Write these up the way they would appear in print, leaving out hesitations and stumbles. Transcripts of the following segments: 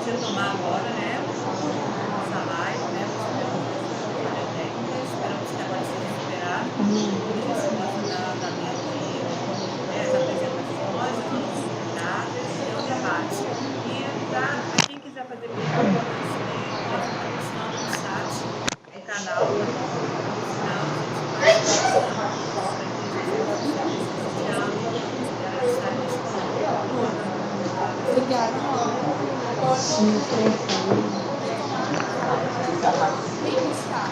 retomar agora, né, essa live, né, nós tivemos essa falha técnica, esperamos que agora seja superado e que a gente possa dar andamento aí, às apresentações, às nossas convidadas e ao debate. E a quem quiser fazer perguntas, possa estar postando no chat do canal da Torre, que no final a gente vai selecionando todos para que a gente possa seguir esse diálogo e elas estarem respondendo. Luana, Obrigada.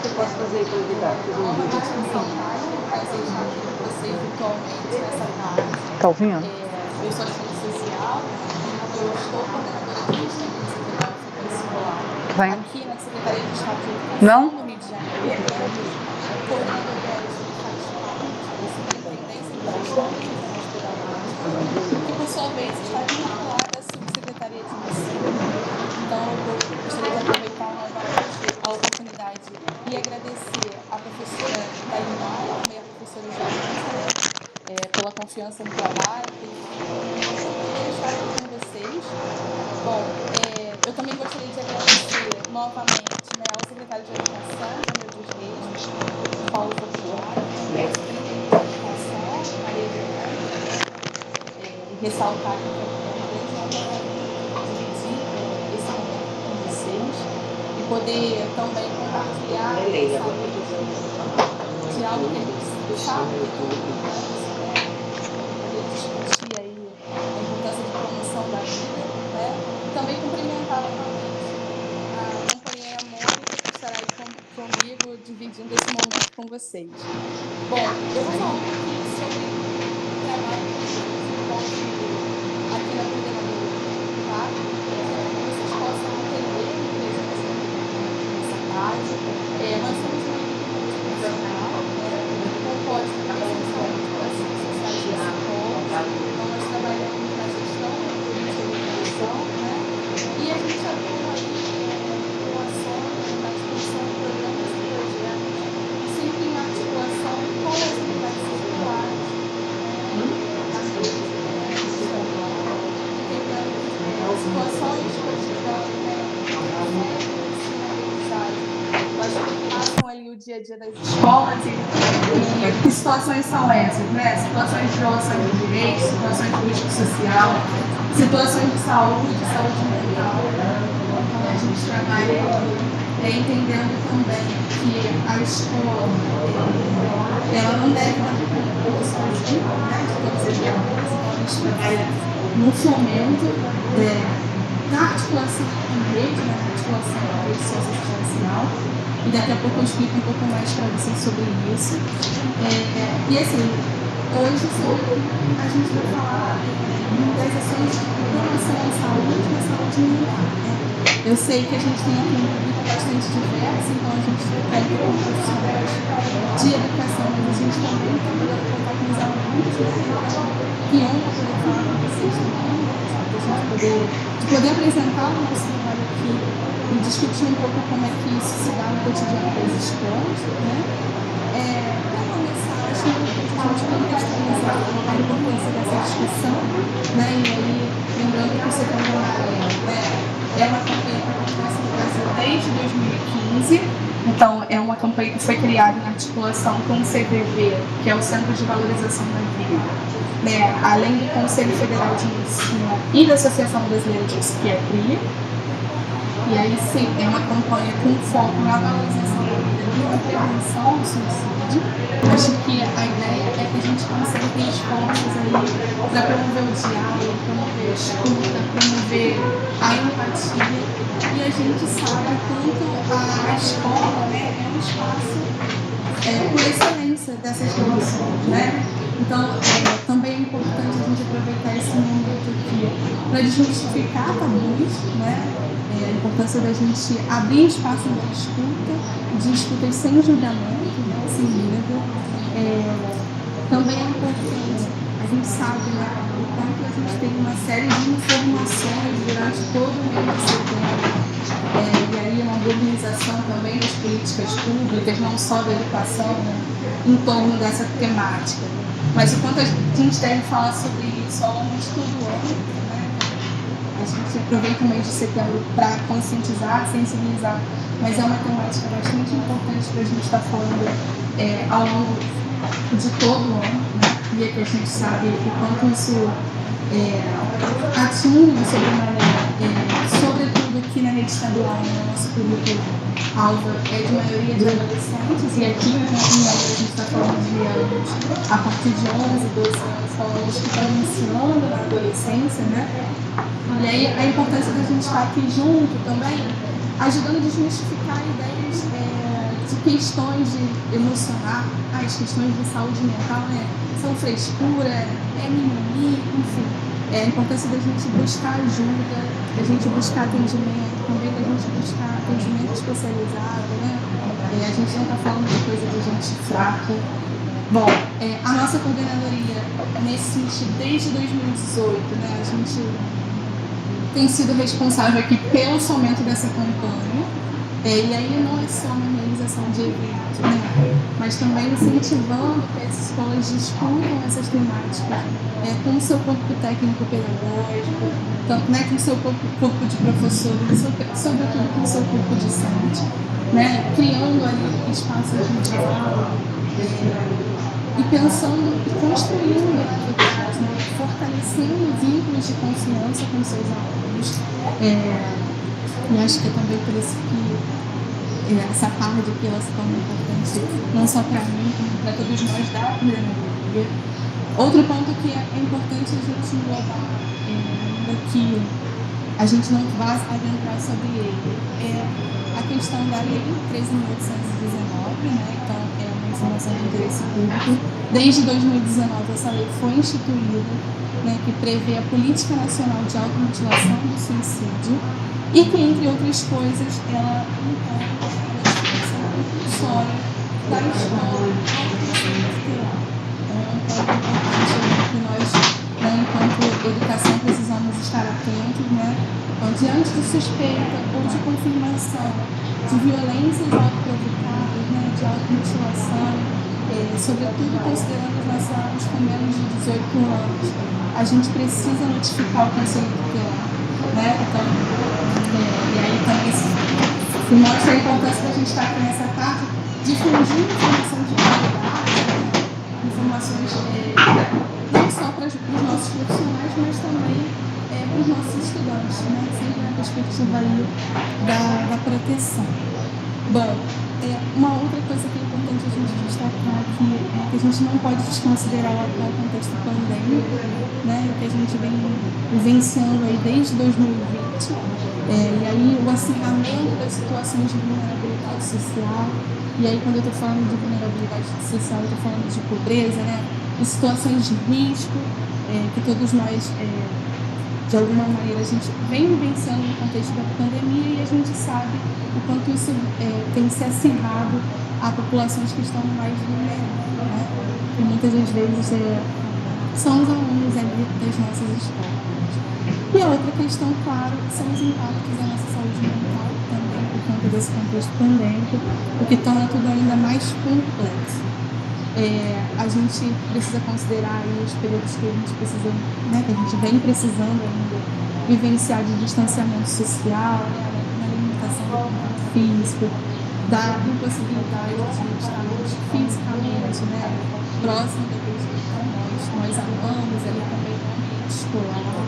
Eu posso fazer convidado. Novamente ressaltar e desejar a vocês virtualmente nessa tarde. Tá ouvindo? Eu sou assistente social, eu estou coordenadora administrativa do Secretariado Escolar Vai. aqui na Secretaria de Estado de Educação Não? no Rio de Janeiro, coordenadora de da Superintendência de Gestão de Unidades Pedagógicas, que por sua vez está vinculada à Subsecretaria de Ensino. Então, eu gostaria de aproveitar novamente a oportunidade e agradecer à professora Tainá e também à professora Joana, pela confiança no trabalho, por estar aqui com vocês. Bom, eu também gostaria de agradecer novamente, ao secretário de Educação, Jânio dos Reis, Paulo Fortunato, ao superintendente de Educação, Maria de Holanda, e ressaltar que é uma grande honra dividir esse momento com vocês e poder também compartilhar de algo que a gente sabe que poder discutir aí a importância de promoção da vida, e também cumprimentar novamente a companheira Mônica, que estará aí comigo, dividindo esse momento com vocês. Bom, eu vou falar um pouquinho sobre o trabalho que a gente desenvolve aqui na coordenadoria, tá? Vocês possam entender a presença nessa tarde. Nós somos uma equipe multiprofissional, composta por assistentes sociais e psicólogos. Então, nós trabalhamos na gestão da política de educação, e a gente atua aí com ações, na discussão de programas e projetos, sempre em articulação com as unidades circulares, as redes estadual, integrando situações cotidianas, elas passam ali o dia a dia das escolas e que situações são essas, Situações de violação de direitos, situações de risco social, situações de saúde mental. Então a gente trabalha entendendo também que a escola ela não deve dar conta sozinha, de todas as demandas. Então a gente trabalha no fomento da articulação com rede, na articulação com a rede socioassistencial. E daqui a pouco eu explico um pouco mais para vocês sobre isso. E assim, hoje a gente vai falar das ações de promoção à saúde e à saúde mental. Eu sei que a gente tem aqui um público bastante diverso, então a gente conta com profissionais de educação, mas a gente também está podendo contar com os alunos, então, que honra poder falar com vocês também, de poder apresentar o nosso trabalho aqui e discutir um pouco como é que isso se dá no cotidiano das escolas, Para começar, acho que a gente contextualizar a importância dessa discussão, E aí, lembrando que o Setembro Amarelo é uma campanha que acontece no Brasil desde 2015, então é uma campanha que foi criada em articulação com o CVV, que é o Centro de Valorização da Vida, além do Conselho Federal de Ensino e da Associação Brasileira de Psiquiatria. E aí sim, é uma campanha com foco na valorização da vida e na prevenção do suicídio. Acho que a ideia é que a gente consiga ter esforços aí para promover o diálogo, promover a escuta, promover a empatia. E a gente sabe quanto a escola é um espaço por excelência dessas relações, Então, também é importante a gente aproveitar esse momento aqui para desmistificar tabus, A importância da gente abrir espaço de escuta sem julgamento, sem medo. Também é importante, a gente sabe, o quanto a gente tem uma série de informações durante todo o mês de setembro. E aí uma mobilização também das políticas públicas, não só da educação, em torno dessa temática. Mas o quanto a gente deve falar sobre isso ao longo de todo o ano, A gente aproveita o mês de setembro para conscientizar, sensibilizar, mas é uma temática bastante importante para a gente estar falando ao longo de todo o ano, né? E é que a gente sabe o quanto isso atinge sobremaneira, sobretudo aqui na rede estadual, né? Nosso público-alvo é de maioria de adolescentes, e aqui na região a gente está falando de alunos a partir de 11, 12 anos, são alunos que estão iniciando na adolescência, né? E aí a importância da gente estar aqui junto também, ajudando a desmistificar ideias de questões de emocionar, as questões de saúde mental, né? São frescura, mimimi, enfim. A importância da gente buscar ajuda, da gente buscar atendimento, também da gente buscar atendimento especializado, né? A gente não está falando de coisa de gente fraca. Bom, a nossa coordenadoria, nesse sentido, desde 2018, né? A gente tem sido responsável aqui pelo fomento dessa campanha. E aí não é só uma realização de eventos, né? Mas também incentivando que as escolas discutam essas temáticas com o seu corpo técnico pedagógico, né? Com o seu corpo de professores, sobretudo com o seu corpo docente, né? Criando ali espaços de diálogo e pensando e construindo atividades, né? Fortalecendo vínculos de confiança com seus alunos. E acho que é também por isso que essa parte que ela se torna importante, não só para mim, como para todos nós da coordenadoria. Outro ponto que é importante a gente englobar, ainda que a gente não vá adentrar sobre ele, é a questão da Lei 13.819, né? Então, é uma informação de interesse público. Desde 2019, essa lei foi instituída, né, que prevê a Política Nacional de Automutilação e Suicídio, e que, entre outras coisas, ela impõe a educação compulsória da escola ao ensino tutelar. Então, é um ponto importante que nós, enquanto educação, precisamos estar atentos, né? Então, diante de suspeita ou de confirmação de violências autoprovocadas, né, de automutilação, sobretudo considerando os com menos de 18 anos, a gente precisa notificar o Conselho Tutelar, né? Então, e aí também se mostra a importância da gente estar aqui nessa parte, difundindo informação de qualidade, né? Informações não só para os nossos profissionais, mas também para os nossos estudantes, né? Sempre na perspectiva aí da proteção. Bom, uma outra coisa que é importante a gente destacar aqui é que a gente não pode desconsiderar o atual contexto pandêmico, né, que a gente vem vivenciando aí desde 2020, e aí o acirramento das situações de vulnerabilidade social, e aí quando eu estou falando de vulnerabilidade social, eu estou falando de pobreza, né, de situações de risco, que todos nós, de alguma maneira, a gente vem vivenciando no contexto da pandemia, e a gente sabe o quanto isso tem se acirrado a populações que estão mais vulneráveis, né? E muitas das vezes são os alunos ali das nossas escolas. E a outra questão, claro, são os impactos da nossa saúde mental também por conta desse contexto pandêmico, o que torna tudo ainda mais complexo. A gente precisa considerar aí os períodos que a gente precisa, né, que a gente vem precisando ainda vivenciar de distanciamento social, né, na limitação do contato físico, da impossibilidade de estarmos fisicamente, né, próximo daqueles que nós amamos, ali também no ambiente escolar.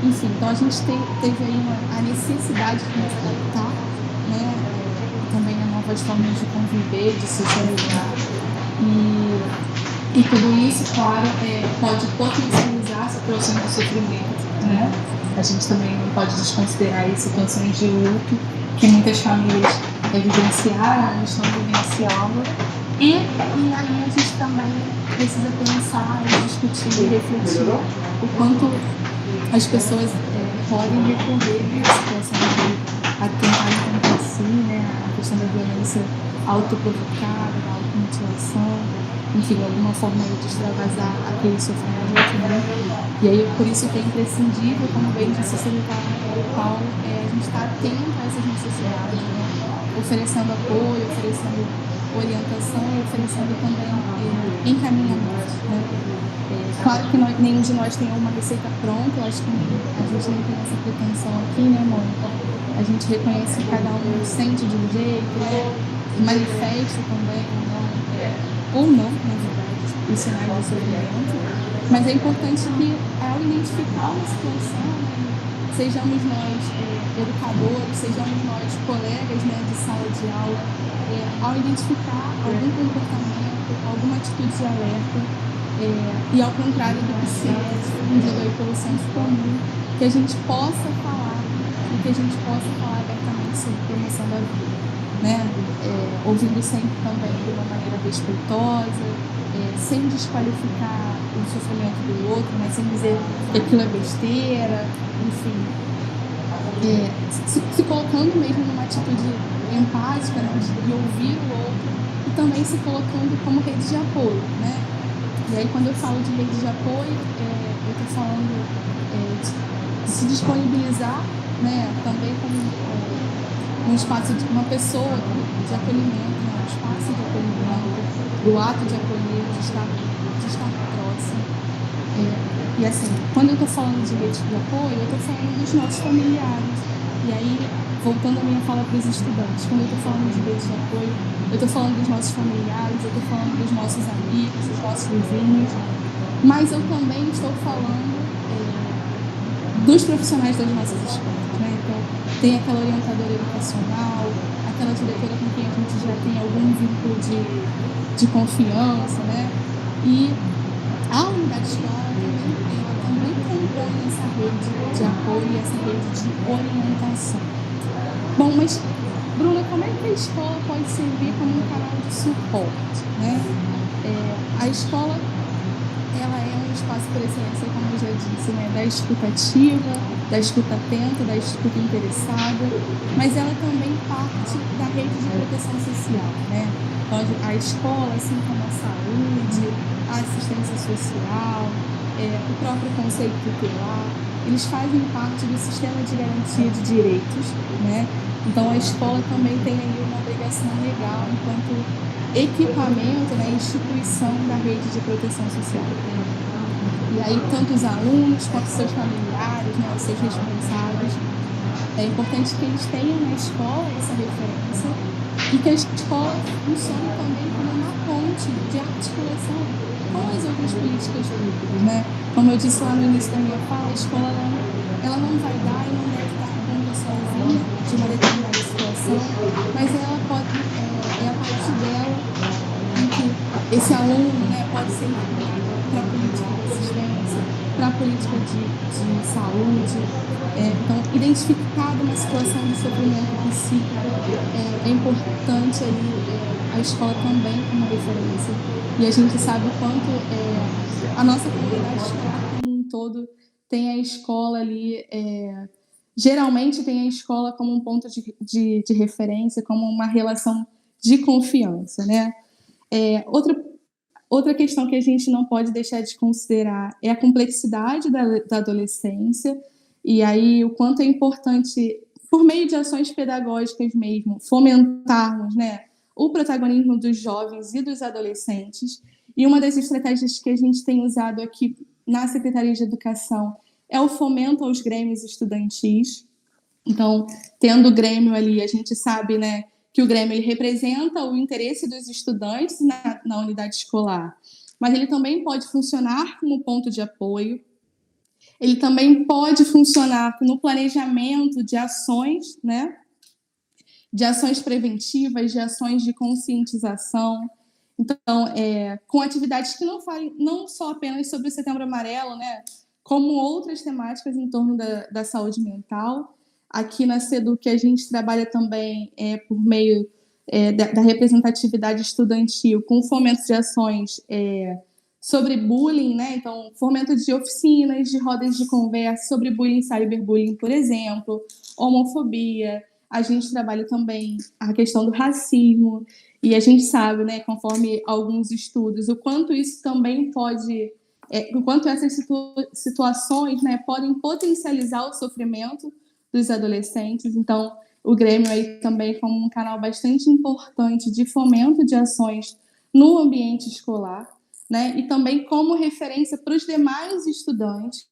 Enfim, então a gente teve aí a necessidade de nos adaptar, né, também a novas formas de conviver, de socializar. E tudo isso, claro, pode potencializar situações de sofrimento, né? A gente também não pode desconsiderar aí situações de luto que muitas famílias vivenciaram ou estão vivenciando. E aí a gente também precisa pensar, discutir e refletir o quanto as pessoas podem recorrer a situação de atentar contra si, né? A questão da violência autoprovocada, da automutilação, enfim, alguma forma de extravasar aquele sofrimento, né? E aí, por isso que é imprescindível, como bem disse o secretário Paulo, a gente estar atento a essas necessidades, né? Oferecendo apoio, oferecendo orientação e oferecendo também encaminhamento, né? Claro que nenhum de nós tem uma receita pronta, eu acho que a gente nem tem essa pretensão aqui, né, Mônica? A gente reconhece que cada um sente de um jeito, né? E manifesta também, ou não, na verdade, os sinais do sofrimento. Mas é importante que, ao identificar uma situação, né, sejamos nós educadores, sejamos nós colegas, né, de sala de aula, ao identificar algum comportamento, alguma atitude de alerta, e ao contrário do que se entendido aí pelo senso comum, que a gente possa falar e que a gente possa falar abertamente sobre promoção da vida, né? Ouvindo sempre também de uma maneira respeitosa, sem desqualificar o sofrimento do outro, né? Sem dizer que aquilo é besteira, enfim. Se colocando mesmo numa atitude empática, né? De ouvir o outro e também se colocando como rede de apoio, né? E aí, quando eu falo de rede de apoio, eu estou falando de se disponibilizar, né, também como um espaço de uma pessoa de acolhimento, né, um espaço de acolhimento, do ato de acolher, de estar próximo. E assim, quando eu estou falando de rede de apoio, eu estou falando dos nossos familiares. E aí, voltando a minha fala para os estudantes, quando eu estou falando de rede de apoio, eu estou falando dos nossos familiares, eu estou falando dos nossos amigos, dos nossos vizinhos, mas eu também estou falando dos profissionais das nossas escolas, né? Então, tem aquela orientadora educacional, aquela diretora com quem a gente já tem algum vínculo de confiança, né? E a unidade escolar também compõe essa rede de apoio e essa rede de orientação. Bom, mas, Bruna, como é que a escola pode servir como um canal de suporte, né? A escola, ela é um espaço por excelência, como eu já disse, né? Da escuta ativa, da escuta atenta, da escuta interessada, mas ela também parte da rede de proteção social, né? Então, a escola, assim como a saúde, a assistência social, o próprio conceito tutelar, eles fazem parte do sistema de garantia de direitos, né? Então, a escola também tem aí uma obrigação legal enquanto equipamento, né, instituição da rede de proteção social. E aí, tanto os alunos quanto os seus familiares, né, os seus responsáveis, é importante que eles tenham na escola essa referência e que a escola funcione também como uma ponte de articulação com as outras políticas públicas, né? Como eu disse lá no início da minha fala, a escola ela não vai dar e não deve dar conta sozinha de uma determinada situação, mas ela pode, a partir dela, em que esse aluno, né, pode ser encaminhado para a política de assistência, para a política de saúde. Então, identificada uma situação de sofrimento psíquico, é importante ali a escola também como referência. E a gente sabe o quanto a nossa comunidade escolar como um todo tem a escola ali, geralmente tem a escola como um ponto de referência, como uma relação de confiança, né? Outra questão que a gente não pode deixar de considerar é a complexidade da adolescência, e aí o quanto é importante, por meio de ações pedagógicas mesmo, fomentarmos, né, o protagonismo dos jovens e dos adolescentes. E uma das estratégias que a gente tem usado aqui na Secretaria de Educação é o fomento aos grêmios estudantis. Então, tendo o grêmio ali, a gente sabe, né, que o grêmio ele representa o interesse dos estudantes na unidade escolar, mas ele também pode funcionar como ponto de apoio, ele também pode funcionar no planejamento de ações, né, de ações preventivas, de ações de conscientização. Então, com atividades que não falem não só apenas sobre o Setembro Amarelo, né, como outras temáticas em torno da saúde mental. Aqui na SEDUC a gente trabalha também por meio da representatividade estudantil, com fomento de ações sobre bullying, né? Então, fomento de oficinas, de rodas de conversa sobre bullying, cyberbullying, por exemplo, homofobia. A gente trabalha também a questão do racismo, e a gente sabe, né, conforme alguns estudos, o quanto isso também pode, o quanto essas situações, né, podem potencializar o sofrimento dos adolescentes. Então, o Grêmio aí também como um canal bastante importante de fomento de ações no ambiente escolar, né? E também como referência para os demais estudantes.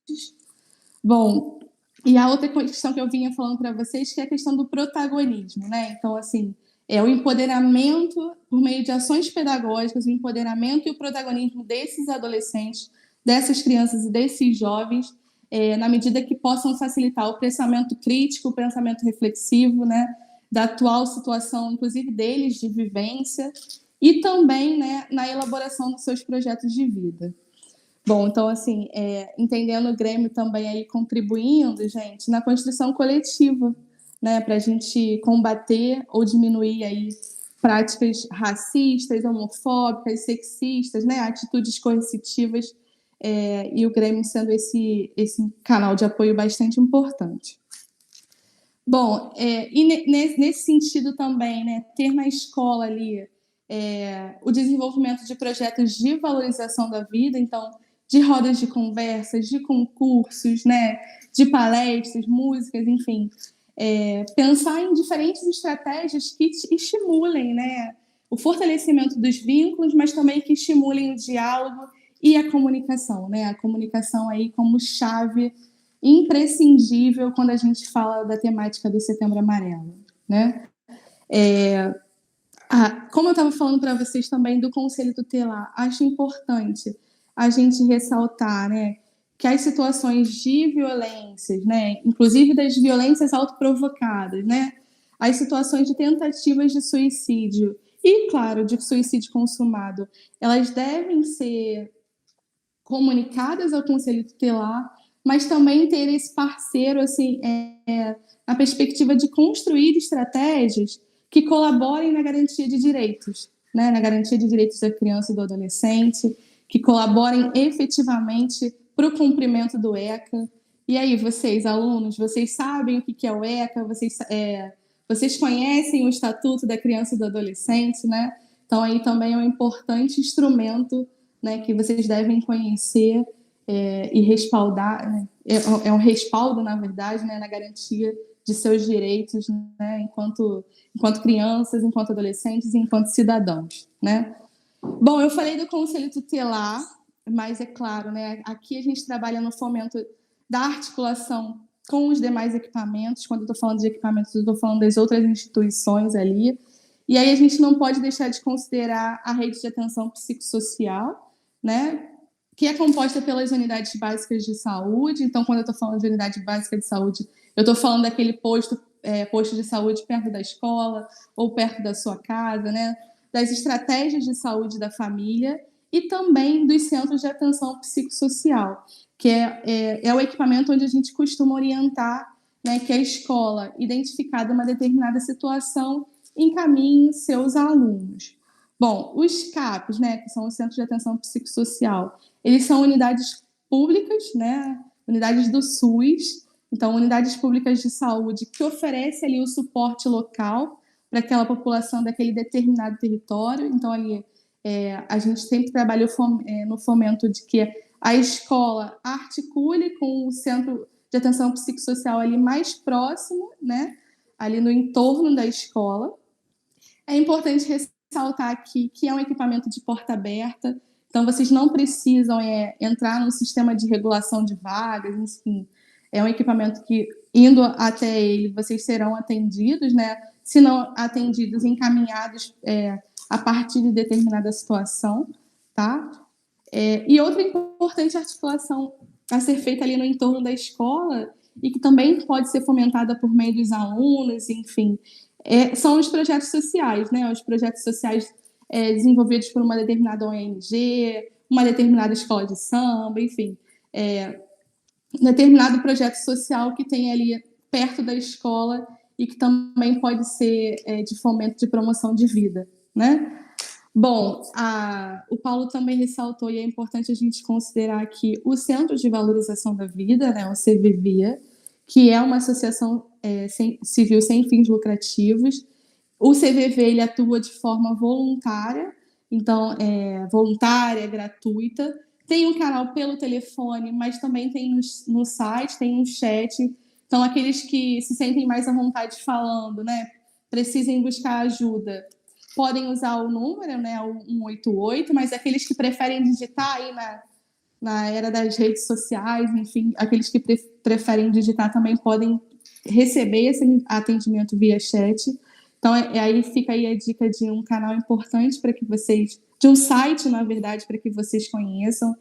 Bom, e a outra questão que eu vinha falando para vocês, que é a questão do protagonismo, né? Então, assim, é o empoderamento por meio de ações pedagógicas, o empoderamento e o protagonismo desses adolescentes, dessas crianças e desses jovens, na medida que possam facilitar o pensamento crítico, o pensamento reflexivo, né? Da atual situação, inclusive deles, de vivência, e também, né, na elaboração dos seus projetos de vida. Bom, então, assim, entendendo o Grêmio também aí contribuindo, gente, na construção coletiva, né, para a gente combater ou diminuir aí práticas racistas, homofóbicas, sexistas, né, atitudes coercitivas, e o Grêmio sendo esse canal de apoio bastante importante. Bom, e nesse sentido também, né, ter na escola ali o desenvolvimento de projetos de valorização da vida, então, de rodas de conversas, de concursos, né, de palestras, músicas, enfim. Pensar em diferentes estratégias que estimulem, né, o fortalecimento dos vínculos, mas também que estimulem o diálogo e a comunicação, né? A comunicação aí como chave imprescindível quando a gente fala da temática do Setembro Amarelo, né? Como eu estava falando para vocês também do Conselho Tutelar, acho importante a gente ressaltar, né, que as situações de violências, né, inclusive das violências autoprovocadas, né, as situações de tentativas de suicídio e, claro, de suicídio consumado, elas devem ser comunicadas ao Conselho Tutelar, mas também ter esse parceiro, assim, na perspectiva de construir estratégias que colaborem na garantia de direitos, né? Na garantia de direitos da criança e do adolescente, que colaborem efetivamente para o cumprimento do ECA. E aí, vocês, alunos, vocês sabem o que é o ECA? Vocês conhecem o Estatuto da Criança e do Adolescente, né? Então, aí também é um importante instrumento, né, que vocês devem conhecer e respaldar, né? É um respaldo, na verdade, né, na garantia de seus direitos, né, enquanto crianças, enquanto adolescentes e enquanto cidadãos, né? Bom, eu falei do Conselho Tutelar, mas é claro, né, aqui a gente trabalha no fomento da articulação com os demais equipamentos. Quando eu estou falando de equipamentos, eu estou falando das outras instituições ali. E aí a gente não pode deixar de considerar a rede de atenção psicossocial, né, que é composta pelas unidades básicas de saúde. Então, quando eu estou falando de unidade básica de saúde, eu estou falando daquele posto de saúde perto da escola ou perto da sua casa, né, das estratégias de saúde da família e também dos centros de atenção psicossocial, que é o equipamento onde a gente costuma orientar, né, que a escola, identificada uma determinada situação, encaminhe seus alunos. Bom, os CAPs, né, que são os Centros de Atenção Psicossocial, eles são unidades públicas, né, unidades do SUS, então unidades públicas de saúde que oferecem ali o suporte local para aquela população daquele determinado território. Então, ali a gente sempre trabalhou no fomento de que a escola articule com o centro de atenção psicossocial ali mais próximo, né, ali no entorno da escola. É importante ressaltar aqui que é um equipamento de porta aberta, então vocês não precisam entrar no sistema de regulação de vagas, enfim. É um equipamento que, indo até ele, vocês serão atendidos, né? Se não atendidos, encaminhados a partir de determinada situação, tá? E outra importante articulação a ser feita ali no entorno da escola e que também pode ser fomentada por meio dos alunos, enfim, são os projetos sociais, né? Os projetos sociais desenvolvidos por uma determinada ONG, uma determinada escola de samba, enfim, um determinado projeto social que tem ali perto da escola e que também pode ser de fomento de promoção de vida, né? Bom, o Paulo também ressaltou, e é importante a gente considerar aqui, o Centro de Valorização da Vida, né, o CVVIA, que é uma associação civil sem fins lucrativos. O CVV ele atua de forma voluntária, então voluntária, gratuita. Tem um canal pelo telefone, mas também tem no site, tem um chat Então, aqueles que se sentem mais à vontade falando, né, precisem buscar ajuda, podem usar o número, né, o 188, mas aqueles que preferem digitar aí na era das redes sociais, enfim, aqueles que preferem digitar também podem receber esse atendimento via chat. Então, aí fica aí a dica de um canal importante para que vocês, de um site, na verdade, para que vocês conheçam.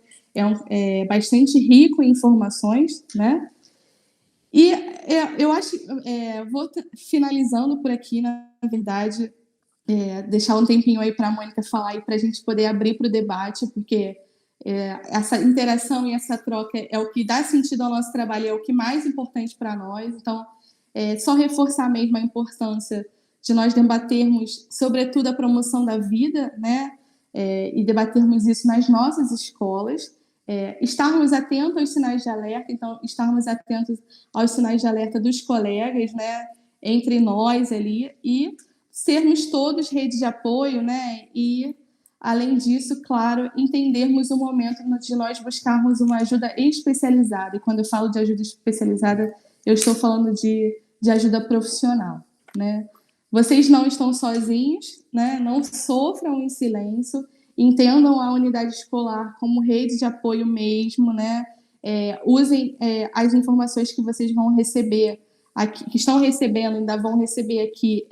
É bastante rico em informações, né? E eu acho, vou finalizando por aqui, na verdade, deixar um tempinho aí para a Mônica falar e para a gente poder abrir para o debate, porque essa interação e essa troca é o que dá sentido ao nosso trabalho, é o que mais importante para nós. Então, só reforçar mesmo a importância de nós debatermos, sobretudo, a promoção da vida, né? E debatermos isso nas nossas escolas, estarmos atentos aos sinais de alerta, então, estarmos atentos aos sinais de alerta dos colegas, né? Entre nós ali, e sermos todos rede de apoio, né? E, além disso, claro, entendermos o momento de nós buscarmos uma ajuda especializada. E quando eu falo de ajuda especializada, eu estou falando de ajuda profissional, né? Vocês não estão sozinhos, né? Não sofram em silêncio, entendam a unidade escolar como rede de apoio mesmo, né? Usem as informações que vocês vão receber aqui, que estão recebendo, ainda vão receber aqui,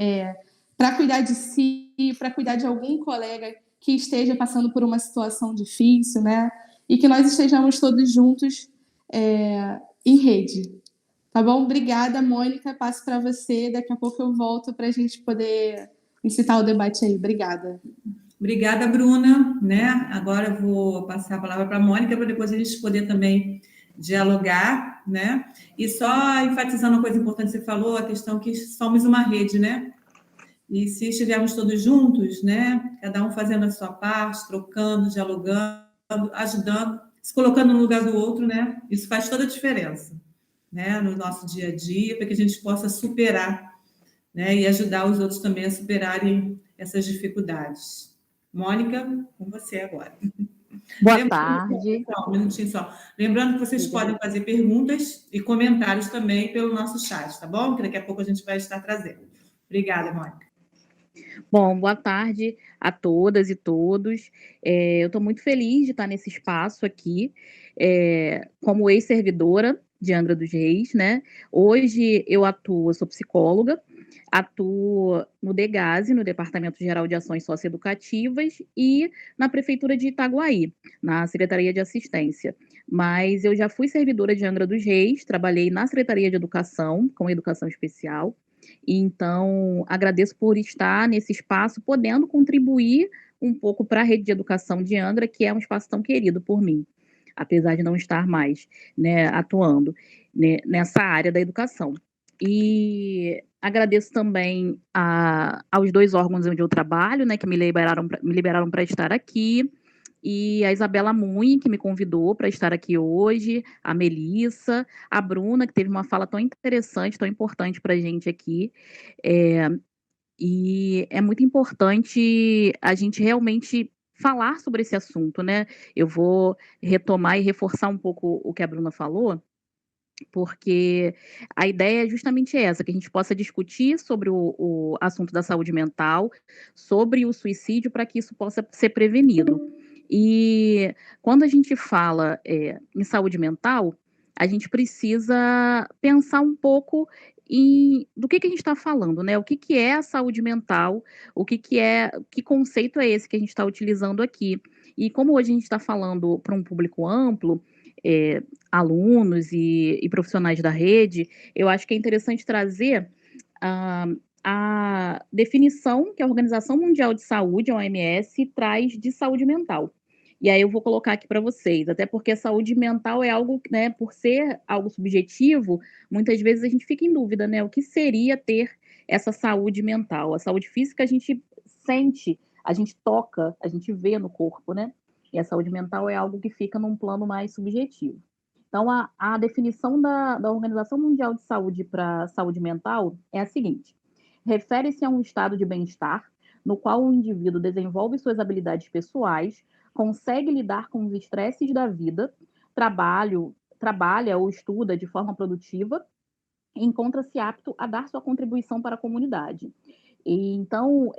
para cuidar de si, para cuidar de algum colega que esteja passando por uma situação difícil, né? E que nós estejamos todos juntos em rede. Tá bom? Obrigada, Mônica. Passo para você. Daqui a pouco eu volto para a gente poder incitar o debate aí. Obrigada. Obrigada, Bruna. Né? Agora eu vou passar a palavra para a Mônica, para depois a gente poder também dialogar, né? E só enfatizando uma coisa importante que você falou, a questão que somos uma rede, né? E se estivermos todos juntos, né? Cada um fazendo a sua parte, trocando, dialogando, ajudando, se colocando no lugar do outro, né? Isso faz toda a diferença, né? No nosso dia a dia, para que a gente possa superar, né? E ajudar os outros também a superarem essas dificuldades. Mônica, com você agora. Boa tarde. Um minutinho só. Lembrando que vocês podem fazer perguntas e comentários também pelo nosso chat, tá bom? Que daqui a pouco a gente vai estar trazendo. Obrigada, Mônica. Bom, boa tarde a todas e todos. Eu estou muito feliz de estar nesse espaço aqui, como ex-servidora de Angra dos Reis, né? Hoje eu sou psicóloga, atuo no DEGASE, no Departamento Geral de Ações Socioeducativas, e na Prefeitura de Itaguaí, na Secretaria de Assistência. Mas eu já fui servidora de Angra dos Reis, trabalhei na Secretaria de Educação, com Educação Especial. Então, agradeço por estar nesse espaço, podendo contribuir um pouco para a rede de educação de Angra, que é um espaço tão querido por mim, apesar de não estar mais, né, atuando, né, nessa área da educação. E agradeço também aos 2 órgãos onde eu trabalho, né, que me liberaram para estar aqui, e a Isabela Mui, que me convidou para estar aqui hoje, a Melissa, a Bruna, que teve uma fala tão interessante, tão importante para a gente aqui. E é muito importante a gente realmente falar sobre esse assunto, né? Eu vou retomar e reforçar um pouco o que a Bruna falou, porque a ideia é justamente essa, que a gente possa discutir sobre o assunto da saúde mental, sobre o suicídio, para que isso possa ser prevenido. E quando a gente fala em saúde mental, a gente precisa pensar um pouco do que a gente está falando, né? O que é a saúde mental, que conceito é esse que a gente está utilizando aqui. E como hoje a gente está falando para um público amplo, alunos e profissionais da rede, eu acho que é interessante trazer a definição que a Organização Mundial de Saúde, a OMS, traz de saúde mental. E aí eu vou colocar aqui para vocês, até porque a saúde mental é algo, né, por ser algo subjetivo, muitas vezes a gente fica em dúvida, né, o que seria ter essa saúde mental? A saúde física a gente sente, a gente toca, a gente vê no corpo, né? E a saúde mental é algo que fica num plano mais subjetivo. Então, a definição da Organização Mundial de Saúde para saúde mental é a seguinte: refere-se a um estado de bem-estar no qual o indivíduo desenvolve suas habilidades pessoais, consegue lidar com os estresses da vida, trabalha ou estuda de forma produtiva encontra-se apto a dar sua contribuição para a comunidade. E, então,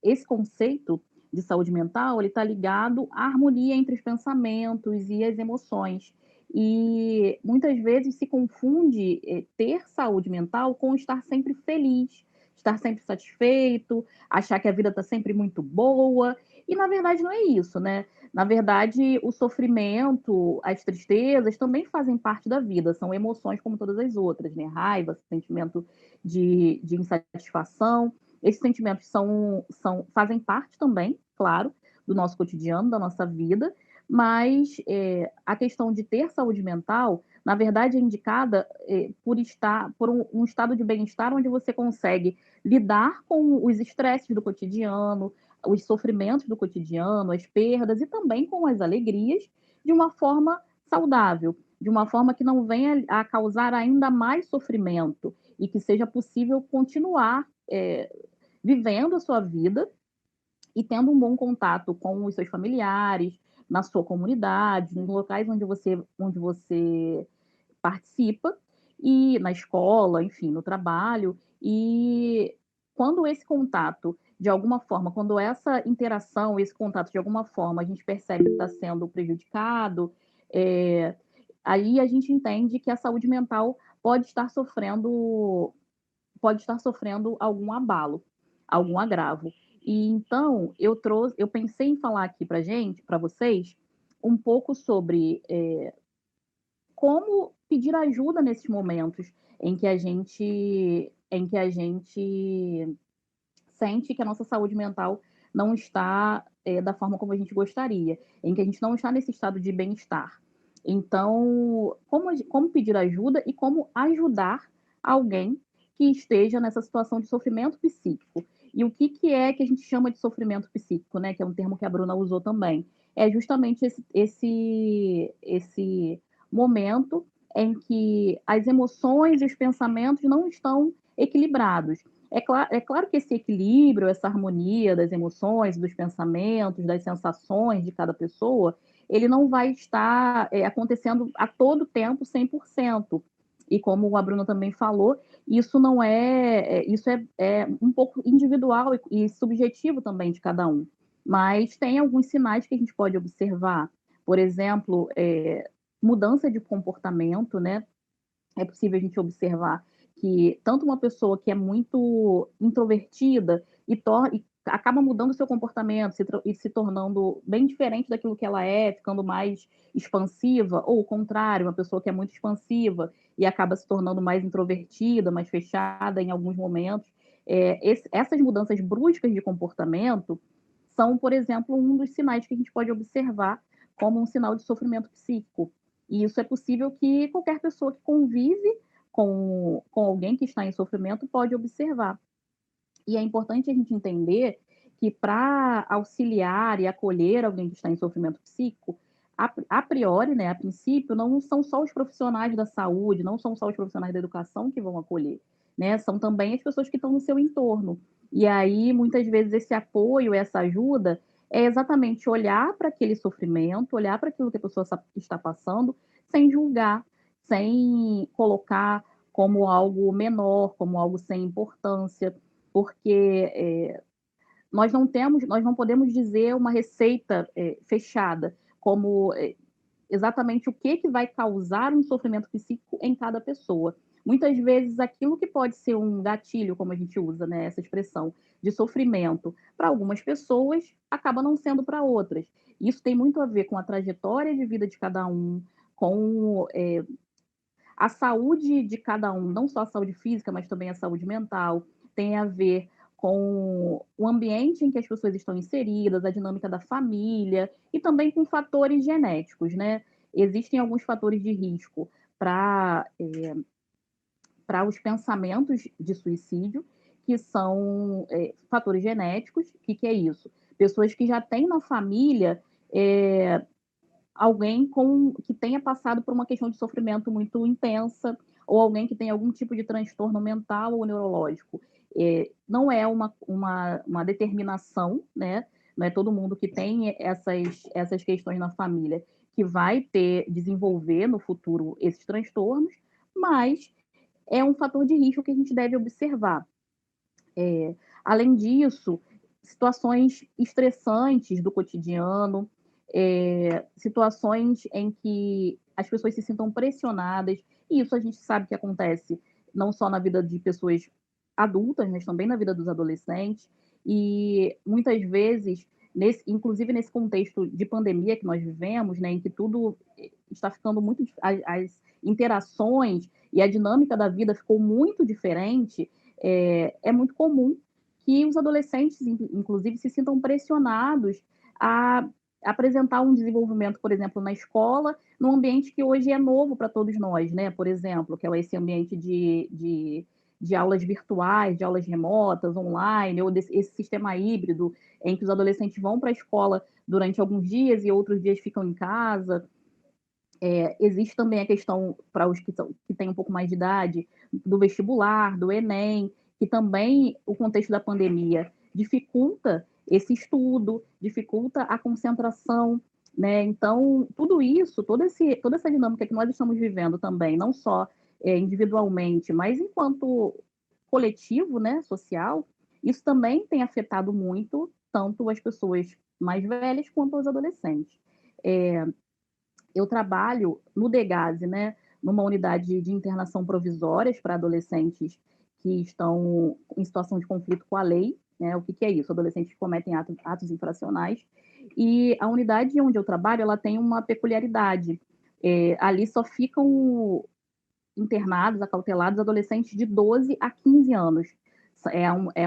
esse conceito de saúde mental, ele está ligado à harmonia entre os pensamentos e as emoções. E muitas vezes se confunde ter saúde mental com estar sempre feliz, estar sempre satisfeito, achar que a vida está sempre muito boa. E na verdade não é isso, né? Na verdade, o sofrimento, as tristezas também fazem parte da vida, são emoções como todas as outras, né? Raiva, sentimento de insatisfação. Esses sentimentos fazem parte também, claro, do nosso cotidiano, da nossa vida, mas a questão de ter saúde mental, na verdade, é indicada por um estado de bem-estar onde você consegue lidar com os estresses do cotidiano, os sofrimentos do cotidiano, as perdas e também com as alegrias de uma forma saudável, de uma forma que não venha a causar ainda mais sofrimento e que seja possível continuar vivendo a sua vida e tendo um bom contato com os seus familiares, na sua comunidade, nos locais onde você participa, e na escola, enfim, no trabalho. E quando esse contato, de alguma forma, quando essa interação, esse contato, de alguma forma, a gente percebe que está sendo prejudicado, aí a gente entende que a saúde mental pode estar sofrendo algum abalo, algum agravo. E então eu pensei em falar aqui para vocês, um pouco sobre como pedir ajuda nesses momentos em que a gente sente que a nossa saúde mental não está da forma como a gente gostaria, em que a gente não está nesse estado de bem-estar. Então, como pedir ajuda e como ajudar alguém que esteja nessa situação de sofrimento psíquico. E o que é que a gente chama de sofrimento psíquico, né? Que é um termo que a Bruna usou também. É justamente esse momento em que as emoções e os pensamentos não estão equilibrados. É claro que esse equilíbrio, essa harmonia das emoções, dos pensamentos, das sensações de cada pessoa, ele não vai estar acontecendo a todo tempo 100%. E como a Bruna também falou, isso não é um pouco individual e subjetivo também de cada um. Mas tem alguns sinais que a gente pode observar. Por exemplo, mudança de comportamento, né? É possível a gente observar que tanto uma pessoa que é muito introvertida e acaba mudando o seu comportamento e se tornando bem diferente daquilo que ela é, ficando mais expansiva, ou o contrário, uma pessoa que é muito expansiva e acaba se tornando mais introvertida, mais fechada em alguns momentos. Essas mudanças bruscas de comportamento são, por exemplo, um dos sinais que a gente pode observar como um sinal de sofrimento psíquico. E isso é possível que qualquer pessoa que convive com alguém que está em sofrimento pode observar. E é importante a gente entender que para auxiliar e acolher alguém que está em sofrimento psíquico, a priori, né, a princípio, não são só os profissionais da saúde, não são só os profissionais da educação que vão acolher, né? São também as pessoas que estão no seu entorno. E aí, muitas vezes, esse apoio, essa ajuda, é exatamente olhar para aquele sofrimento, olhar para aquilo que a pessoa está passando, sem julgar, sem colocar como algo menor, como algo sem importância, porque nós não podemos dizer uma receita fechada, como exatamente o que vai causar um sofrimento psíquico em cada pessoa. Muitas vezes, aquilo que pode ser um gatilho, como a gente usa, né, essa expressão, de sofrimento para algumas pessoas, acaba não sendo para outras. Isso tem muito a ver com a trajetória de vida de cada um, com a saúde de cada um, não só a saúde física, mas também a saúde mental, tem a ver com o ambiente em que as pessoas estão inseridas, a dinâmica da família e também com fatores genéticos, né? Existem alguns fatores de risco para os pensamentos de suicídio, que são fatores genéticos. O que é isso? Pessoas que já têm na família alguém que tenha passado por uma questão de sofrimento muito intensa, ou alguém que tem algum tipo de transtorno mental ou neurológico. Não é uma determinação, né? Não é todo mundo que tem essas questões na família que vai desenvolver no futuro esses transtornos, mas é um fator de risco que a gente deve observar. Além disso, situações estressantes do cotidiano, situações em que as pessoas se sintam pressionadas, e isso a gente sabe que acontece não só na vida de pessoas adultas, mas também na vida dos adolescentes, e muitas vezes, inclusive nesse contexto de pandemia que nós vivemos, né, em que tudo está ficando muito, as interações e a dinâmica da vida ficou muito diferente, é muito comum que os adolescentes, inclusive, se sintam pressionados a apresentar um desenvolvimento, por exemplo, na escola, num ambiente que hoje é novo para todos nós, né? Por exemplo, que é esse ambiente de aulas virtuais, de aulas remotas, online, ou esse sistema híbrido, em que os adolescentes vão para a escola durante alguns dias e outros dias ficam em casa. Existe também a questão, para os que têm um pouco mais de idade, do vestibular, do Enem, que também o contexto da pandemia dificulta esse estudo, dificulta a concentração, né? Então, tudo isso, toda essa dinâmica que nós estamos vivendo também, não só individualmente, mas enquanto coletivo, né, social, isso também tem afetado muito tanto as pessoas mais velhas quanto os adolescentes. Eu trabalho no DEGASE, né, numa unidade de internação provisórias para adolescentes que estão em situação de conflito com a lei, né? O que é isso? Adolescentes que cometem atos infracionais. E a unidade onde eu trabalho, ela tem uma peculiaridade. Ali só ficam internados, acautelados, adolescentes de 12 a 15 anos.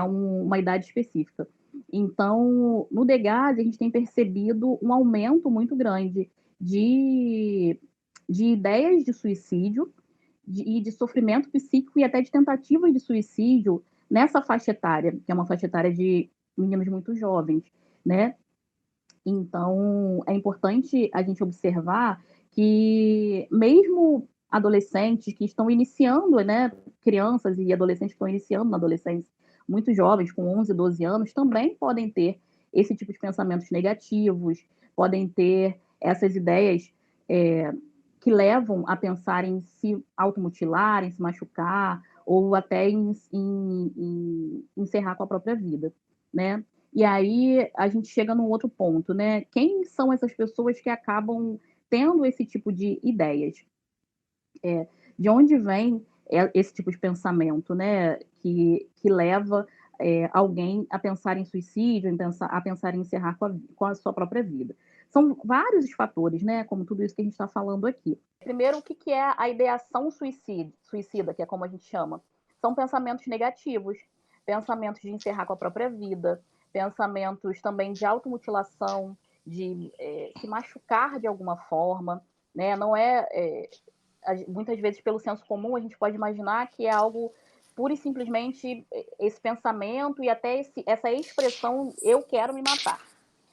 Uma idade específica. Então, no DEGASE, a gente tem percebido um aumento muito grande de ideias de suicídio e de sofrimento psíquico e até de tentativas de suicídio nessa faixa etária, que é uma faixa etária de meninos muito jovens, né? Então, é importante a gente observar que mesmo adolescentes que estão iniciando, né, crianças e adolescentes que estão iniciando na adolescência, muito jovens, com 11, 12 anos, também podem ter esse tipo de pensamentos negativos, podem ter essas ideias que levam a pensar em se automutilar, em se machucar, ou até em encerrar com a própria vida, né? E aí a gente chega num outro ponto, né? Quem são essas pessoas que acabam tendo esse tipo de ideias? De onde vem esse tipo de pensamento, né? Que leva alguém a pensar em suicídio, a pensar em encerrar com a sua própria vida. São vários os fatores, né? Como tudo isso que a gente está falando aqui. Primeiro, o que é a ideação suicida, que é como a gente chama? São pensamentos negativos, pensamentos de encerrar com a própria vida, pensamentos também de automutilação, de se machucar de alguma forma, né? Não muitas vezes pelo senso comum a gente pode imaginar que é algo pura e simplesmente esse pensamento e até essa expressão eu quero me matar.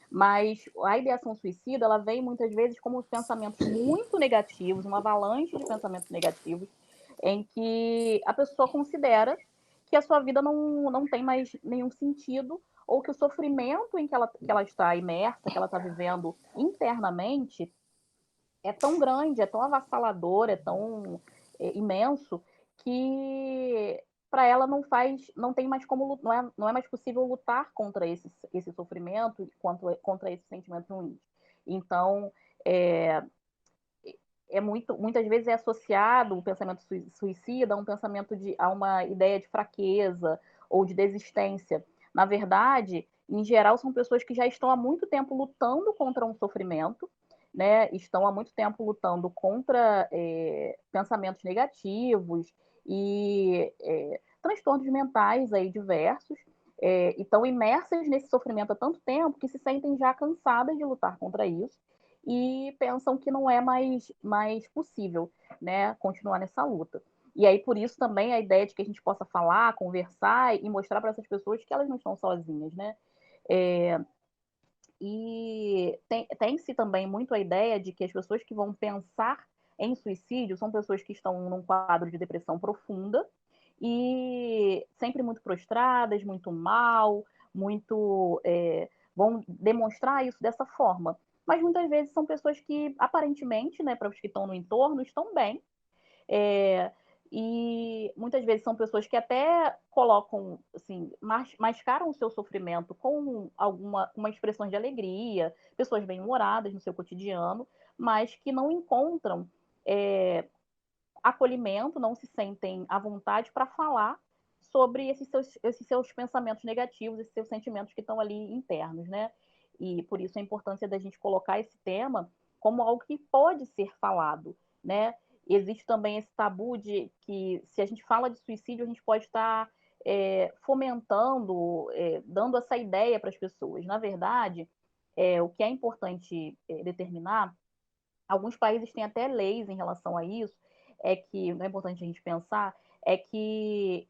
Mas a ideação suicida, ela vem muitas vezes como pensamentos muito negativos, uma avalanche de pensamentos negativos, em que a pessoa considera que a sua vida não tem mais nenhum sentido, ou que o sofrimento em que ela está imersa, que ela está vivendo internamente, é tão grande, é tão avassalador, é tão imenso, que para ela não tem mais como, não é mais possível lutar contra esse sofrimento, contra esse sentimento ruim. Então, muitas vezes é associado o pensamento suicida a um pensamento a uma ideia de fraqueza ou de desistência. Na verdade, em geral, são pessoas que já estão há muito tempo lutando contra um sofrimento, né? Estão há muito tempo lutando contra pensamentos negativos e transtornos mentais aí diversos, e estão imersas nesse sofrimento há tanto tempo que se sentem já cansadas de lutar contra isso e pensam que não é mais possível, né, continuar nessa luta. E aí, por isso, também a ideia de que a gente possa falar, conversar e mostrar para essas pessoas que elas não estão sozinhas, né? E tem-se também muito a ideia de que as pessoas que vão pensar em suicídio são pessoas que estão num quadro de depressão profunda e sempre muito prostradas, muito mal, vão demonstrar isso dessa forma. Mas muitas vezes são pessoas que, aparentemente, né, para os que estão no entorno, estão bem, e muitas vezes são pessoas que até colocam, assim, mascaram o seu sofrimento com uma expressão de alegria, pessoas bem-humoradas no seu cotidiano, mas que não encontram acolhimento, não se sentem à vontade para falar sobre esses seus pensamentos negativos, esses seus sentimentos que estão ali internos, né? E por isso a importância da gente colocar esse tema como algo que pode ser falado, né? Existe também esse tabu de que se a gente fala de suicídio, a gente pode estar fomentando, dando essa ideia para as pessoas. Na verdade, o que é importante determinar, alguns países têm até leis em relação a isso, é que, não é importante a gente pensar, é que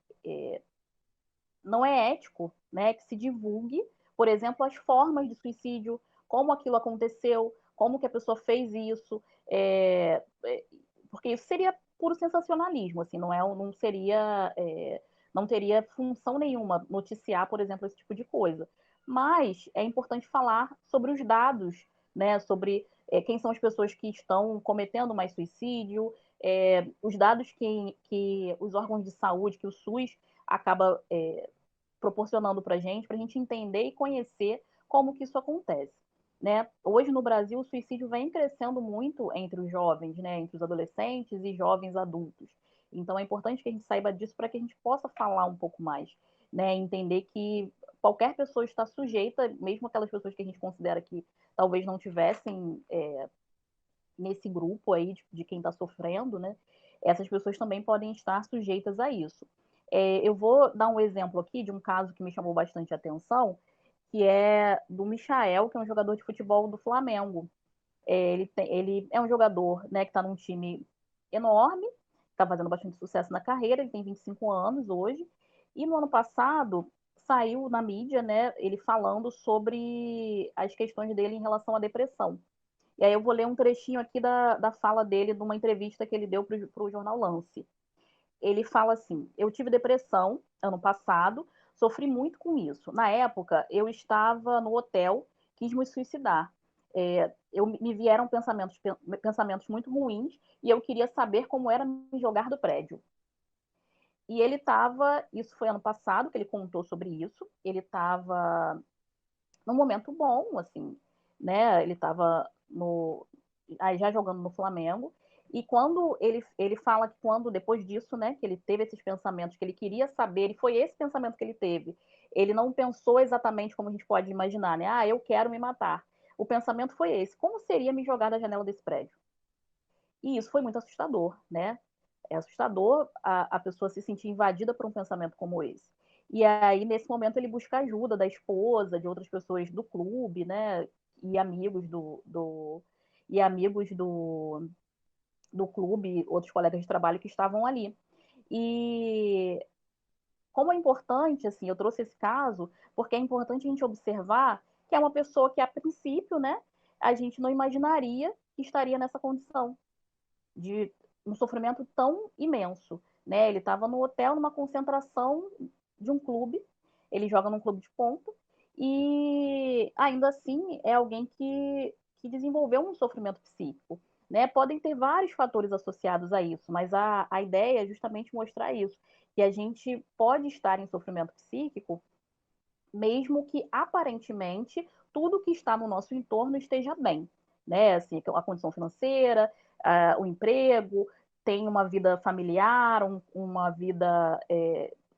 não é ético, né, que se divulgue, por exemplo, as formas de suicídio, como aquilo aconteceu, como que a pessoa fez isso, porque isso seria puro sensacionalismo, assim, não seria, não teria função nenhuma noticiar, por exemplo, esse tipo de coisa. Mas é importante falar sobre os dados, né, sobre quem são as pessoas que estão cometendo mais suicídio, os dados que os órgãos de saúde, que o SUS acaba proporcionando para a gente entender e conhecer como que isso acontece. Né? Hoje no Brasil o suicídio vem crescendo muito entre os jovens, né? Entre os adolescentes e jovens adultos. Então é importante que a gente saiba disso para que a gente possa falar um pouco mais, né? Entender que qualquer pessoa está sujeita, mesmo aquelas pessoas que a gente considera que talvez não tivessem nesse grupo aí de quem está sofrendo, né? Essas pessoas também podem estar sujeitas a isso. Eu vou dar um exemplo aqui de um caso que me chamou bastante atenção, que é do Michael, que é um jogador de futebol do Flamengo. Ele é um jogador, né, que está num time enorme, está fazendo bastante sucesso na carreira, ele tem 25 anos hoje, e no ano passado saiu na mídia, né, ele falando sobre as questões dele em relação à depressão. E aí eu vou ler um trechinho aqui da fala dele, de uma entrevista que ele deu para o jornal Lance. Ele fala assim: eu tive depressão ano passado, sofri muito com isso. Na época, eu estava no hotel, quis me suicidar. Me vieram pensamentos muito ruins e eu queria saber como era me jogar do prédio. E ele estava, isso foi ano passado que ele contou sobre isso, ele estava num momento bom, assim, né? Ele estava já jogando no Flamengo. E quando ele fala que quando, depois disso, né, que ele teve esses pensamentos, que ele queria saber, e foi esse pensamento que ele teve, ele não pensou exatamente como a gente pode imaginar, né? Ah, eu quero me matar. O pensamento foi esse: como seria me jogar da janela desse prédio? E isso foi muito assustador, né? É assustador a pessoa se sentir invadida por um pensamento como esse. E aí, nesse momento, ele busca ajuda da esposa, de outras pessoas do clube, né? E amigos e amigos do clube, outros colegas de trabalho que estavam ali. E como é importante, assim, eu trouxe esse caso, porque é importante a gente observar que é uma pessoa que, a princípio, né, a gente não imaginaria que estaria nessa condição de um sofrimento tão imenso, né? Ele estava no hotel, numa concentração de um clube, ele joga num clube de ponta, e ainda assim é alguém que desenvolveu um sofrimento psíquico. Né? Podem ter vários fatores associados a isso, mas a ideia é justamente mostrar isso, que a gente pode estar em sofrimento psíquico, mesmo que aparentemente tudo que está no nosso entorno esteja bem, né? Assim, a condição financeira, o emprego, tem uma vida familiar, uma vida,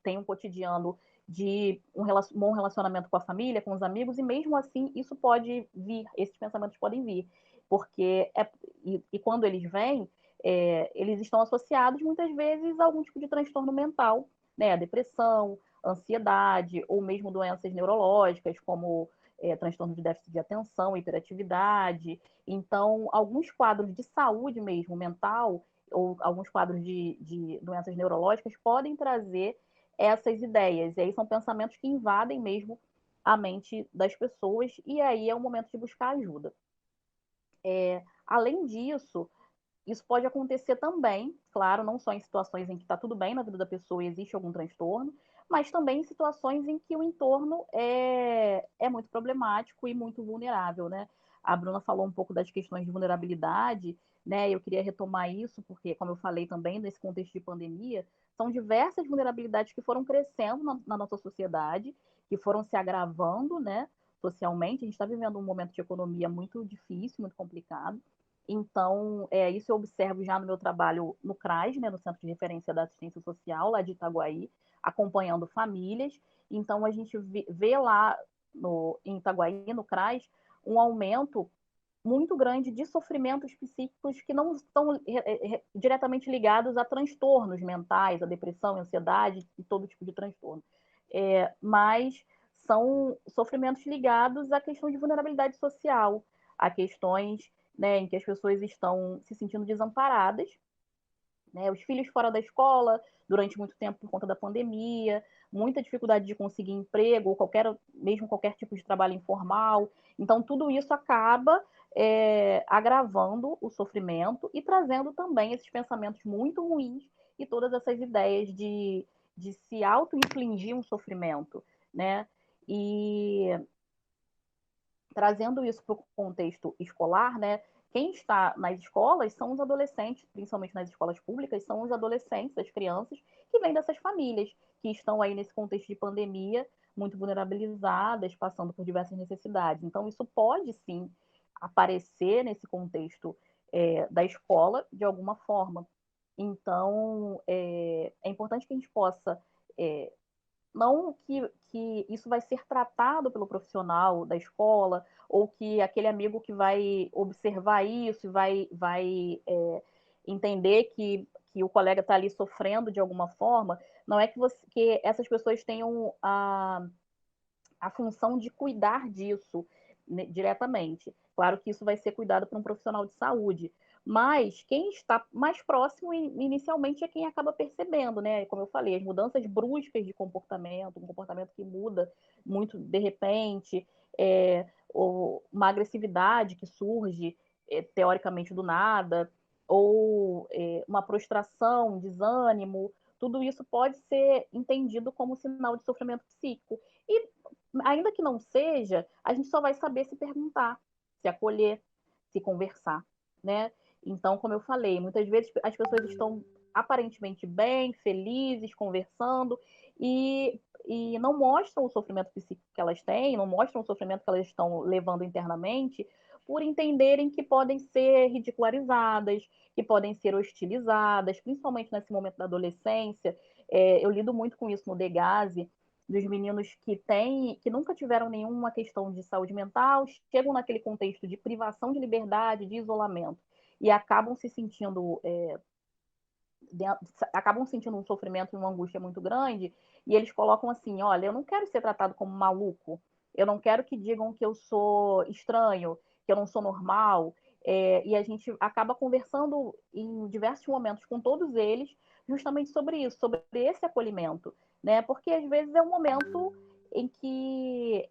tem um cotidiano de bom relacionamento com a família, com os amigos, e mesmo assim isso pode vir, esses pensamentos podem vir, porque e quando eles vêm, eles estão associados muitas vezes a algum tipo de transtorno mental, né? A depressão, ansiedade ou mesmo doenças neurológicas, como transtorno de déficit de atenção, hiperatividade. Então, alguns quadros de saúde mesmo mental ou alguns quadros de doenças neurológicas podem trazer essas ideias. E aí são pensamentos que invadem mesmo a mente das pessoas, e aí é o momento de buscar ajuda. Além disso, isso pode acontecer também, claro, não só em situações em que está tudo bem na vida da pessoa e existe algum transtorno, mas também em situações em que o entorno é muito problemático e muito vulnerável, né? A Bruna falou um pouco das questões de vulnerabilidade, né? Eu queria retomar isso, porque, como eu falei também, nesse contexto de pandemia, são diversas vulnerabilidades que foram crescendo na nossa sociedade, que foram se agravando, né, socialmente. A gente está vivendo um momento de economia muito difícil, muito complicado. Então, isso eu observo já no meu trabalho no CRAS, né, no Centro de Referência da Assistência Social, lá de Itaguaí, acompanhando famílias. Então, a gente vê lá em Itaguaí, no CRAS, um aumento muito grande de sofrimentos psíquicos que não estão diretamente ligados a transtornos mentais, a depressão, a ansiedade e todo tipo de transtorno. Mas são sofrimentos ligados à questão de vulnerabilidade social, a questões, né, em que as pessoas estão se sentindo desamparadas, né, os filhos fora da escola durante muito tempo por conta da pandemia, muita dificuldade de conseguir emprego, mesmo qualquer tipo de trabalho informal. Então, tudo isso acaba agravando o sofrimento e trazendo também esses pensamentos muito ruins e todas essas ideias de se auto-infligir um sofrimento, né? E trazendo isso para o contexto escolar, né? Quem está nas escolas são os adolescentes, principalmente nas escolas públicas, são os adolescentes, as crianças que vêm dessas famílias, que estão aí nesse contexto de pandemia, muito vulnerabilizadas, passando por diversas necessidades. Então, isso pode sim aparecer nesse contexto da escola de alguma forma. Então, é importante que a gente possa não que isso vai ser tratado pelo profissional da escola, ou que aquele amigo que vai observar isso e vai entender que o colega está ali sofrendo de alguma forma, não é que essas pessoas tenham a função de cuidar disso, né, diretamente. Claro que isso vai ser cuidado por um profissional de saúde, mas quem está mais próximo inicialmente é quem acaba percebendo, né? Como eu falei, as mudanças bruscas de comportamento, um comportamento que muda muito de repente, uma agressividade que surge teoricamente do nada, ou uma prostração, um desânimo, tudo isso pode ser entendido como sinal de sofrimento psíquico. E ainda que não seja, a gente só vai saber se perguntar, se acolher, se conversar, né? Então, como eu falei, muitas vezes as pessoas estão aparentemente bem, felizes, conversando, e não mostram o sofrimento psíquico que elas têm, não mostram o sofrimento que elas estão levando internamente, por entenderem que podem ser ridicularizadas, que podem ser hostilizadas, principalmente nesse momento da adolescência. Eu lido muito com isso no Degase, dos meninos que nunca tiveram nenhuma questão de saúde mental, chegam naquele contexto de privação de liberdade, de isolamento, e acabam se sentindo acabam sentindo um sofrimento e uma angústia muito grande, e eles colocam assim: olha, eu não quero ser tratado como maluco, eu não quero que digam que eu sou estranho, que eu não sou normal, e a gente acaba conversando em diversos momentos com todos eles justamente sobre isso, sobre esse acolhimento, né? Porque às vezes é um momento em que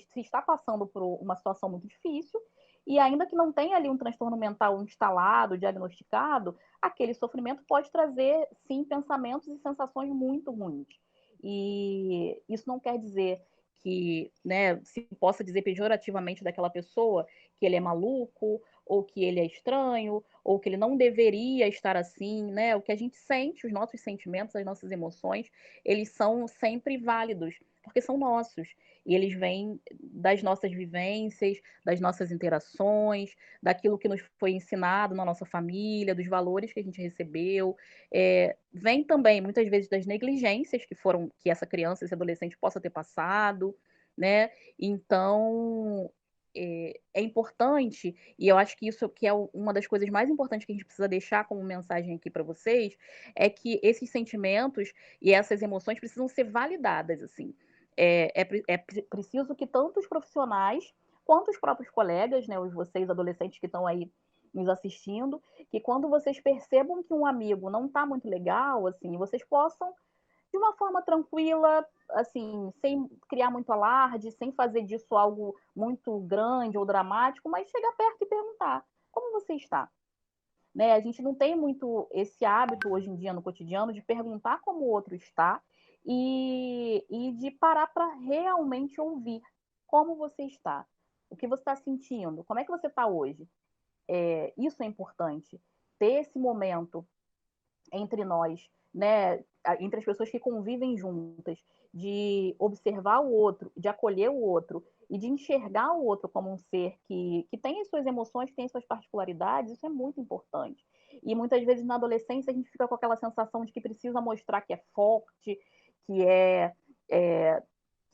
se está passando por uma situação muito difícil, e ainda que não tenha ali um transtorno mental instalado, diagnosticado, aquele sofrimento pode trazer, sim, pensamentos e sensações muito ruins. E isso não quer dizer que, né, se possa dizer pejorativamente daquela pessoa que ele é maluco, ou que ele é estranho, ou que ele não deveria estar assim, né? O que a gente sente, os nossos sentimentos, as nossas emoções, eles são sempre válidos, porque são nossos. E eles vêm das nossas vivências, das nossas interações, daquilo que nos foi ensinado na nossa família, dos valores que a gente recebeu. Vem também, muitas vezes, das negligências que essa criança, esse adolescente possa ter passado, né? Então, é importante, e eu acho que isso que é uma das coisas mais importantes que a gente precisa deixar como mensagem aqui para vocês, é que esses sentimentos e essas emoções precisam ser validadas, assim. É preciso que tanto os profissionais quanto os próprios colegas, né, vocês adolescentes que estão aí nos assistindo, que quando vocês percebam que um amigo não está muito legal, assim, vocês possam, de uma forma tranquila, assim, sem criar muito alarde, sem fazer disso algo muito grande ou dramático, mas chegar perto e perguntar: como você está? Né? A gente não tem muito esse hábito hoje em dia no cotidiano de perguntar como o outro está e de parar para realmente ouvir como você está, o que você está sentindo, como é que você está hoje. Isso é importante, ter esse momento entre nós, né, entre as pessoas que convivem juntas, de observar o outro, de acolher o outro e de enxergar o outro como um ser que tem as suas emoções, que tem as suas particularidades, isso é muito importante. E muitas vezes na adolescência a gente fica com aquela sensação de que precisa mostrar que é forte, que é,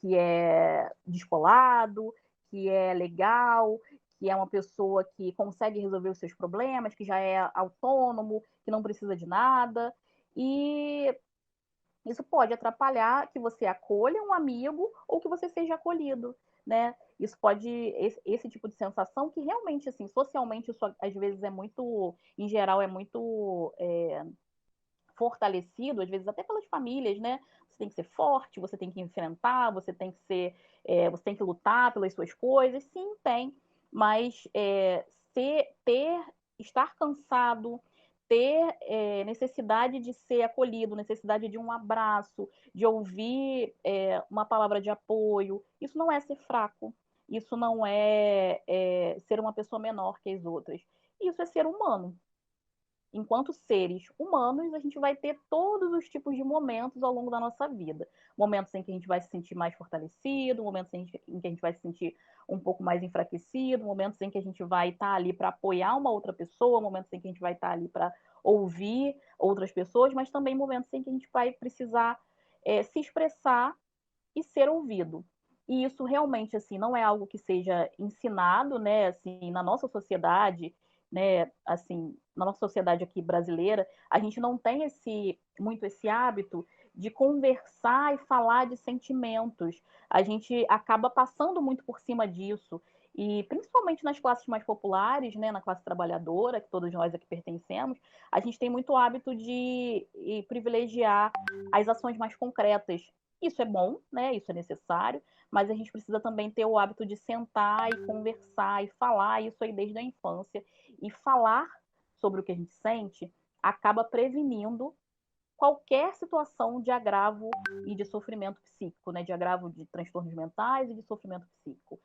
que é descolado, que é legal, que é uma pessoa que consegue resolver os seus problemas, que já é autônomo, que não precisa de nada. E isso pode atrapalhar que você acolha um amigo ou que você seja acolhido, né? Isso pode, esse tipo de sensação que realmente, assim, socialmente, isso às vezes é muito, em geral, é muito fortalecido, às vezes até pelas famílias, né? Você tem que ser forte, você tem que enfrentar, você tem que ser, você tem que lutar pelas suas coisas, sim, tem, mas estar cansado, ter necessidade de ser acolhido, necessidade de um abraço, de ouvir uma palavra de apoio, isso não é ser fraco, isso não é ser uma pessoa menor que as outras, isso é ser humano. Enquanto seres humanos, a gente vai ter todos os tipos de momentos ao longo da nossa vida. Momentos em que a gente vai se sentir mais fortalecido, momentos em que a gente vai se sentir um pouco mais enfraquecido, momentos em que a gente vai estar ali para apoiar uma outra pessoa, momentos em que a gente vai estar ali para ouvir outras pessoas, mas também momentos em que a gente vai precisar se expressar e ser ouvido. E isso realmente assim não é algo que seja ensinado, né, assim, na nossa sociedade, né, assim, na nossa sociedade aqui brasileira, a gente não tem muito esse hábito de conversar e falar de sentimentos. A gente acaba passando muito por cima disso. E principalmente nas classes mais populares, né, na classe trabalhadora, que todos nós aqui pertencemos, a gente tem muito hábito de privilegiar as ações mais concretas. Isso é bom, né? Isso é necessário, mas a gente precisa também ter o hábito de sentar e conversar e falar isso aí desde a infância. E falar sobre o que a gente sente acaba prevenindo qualquer situação de agravo e de sofrimento psíquico, né? De agravo de transtornos mentais e de sofrimento psíquico.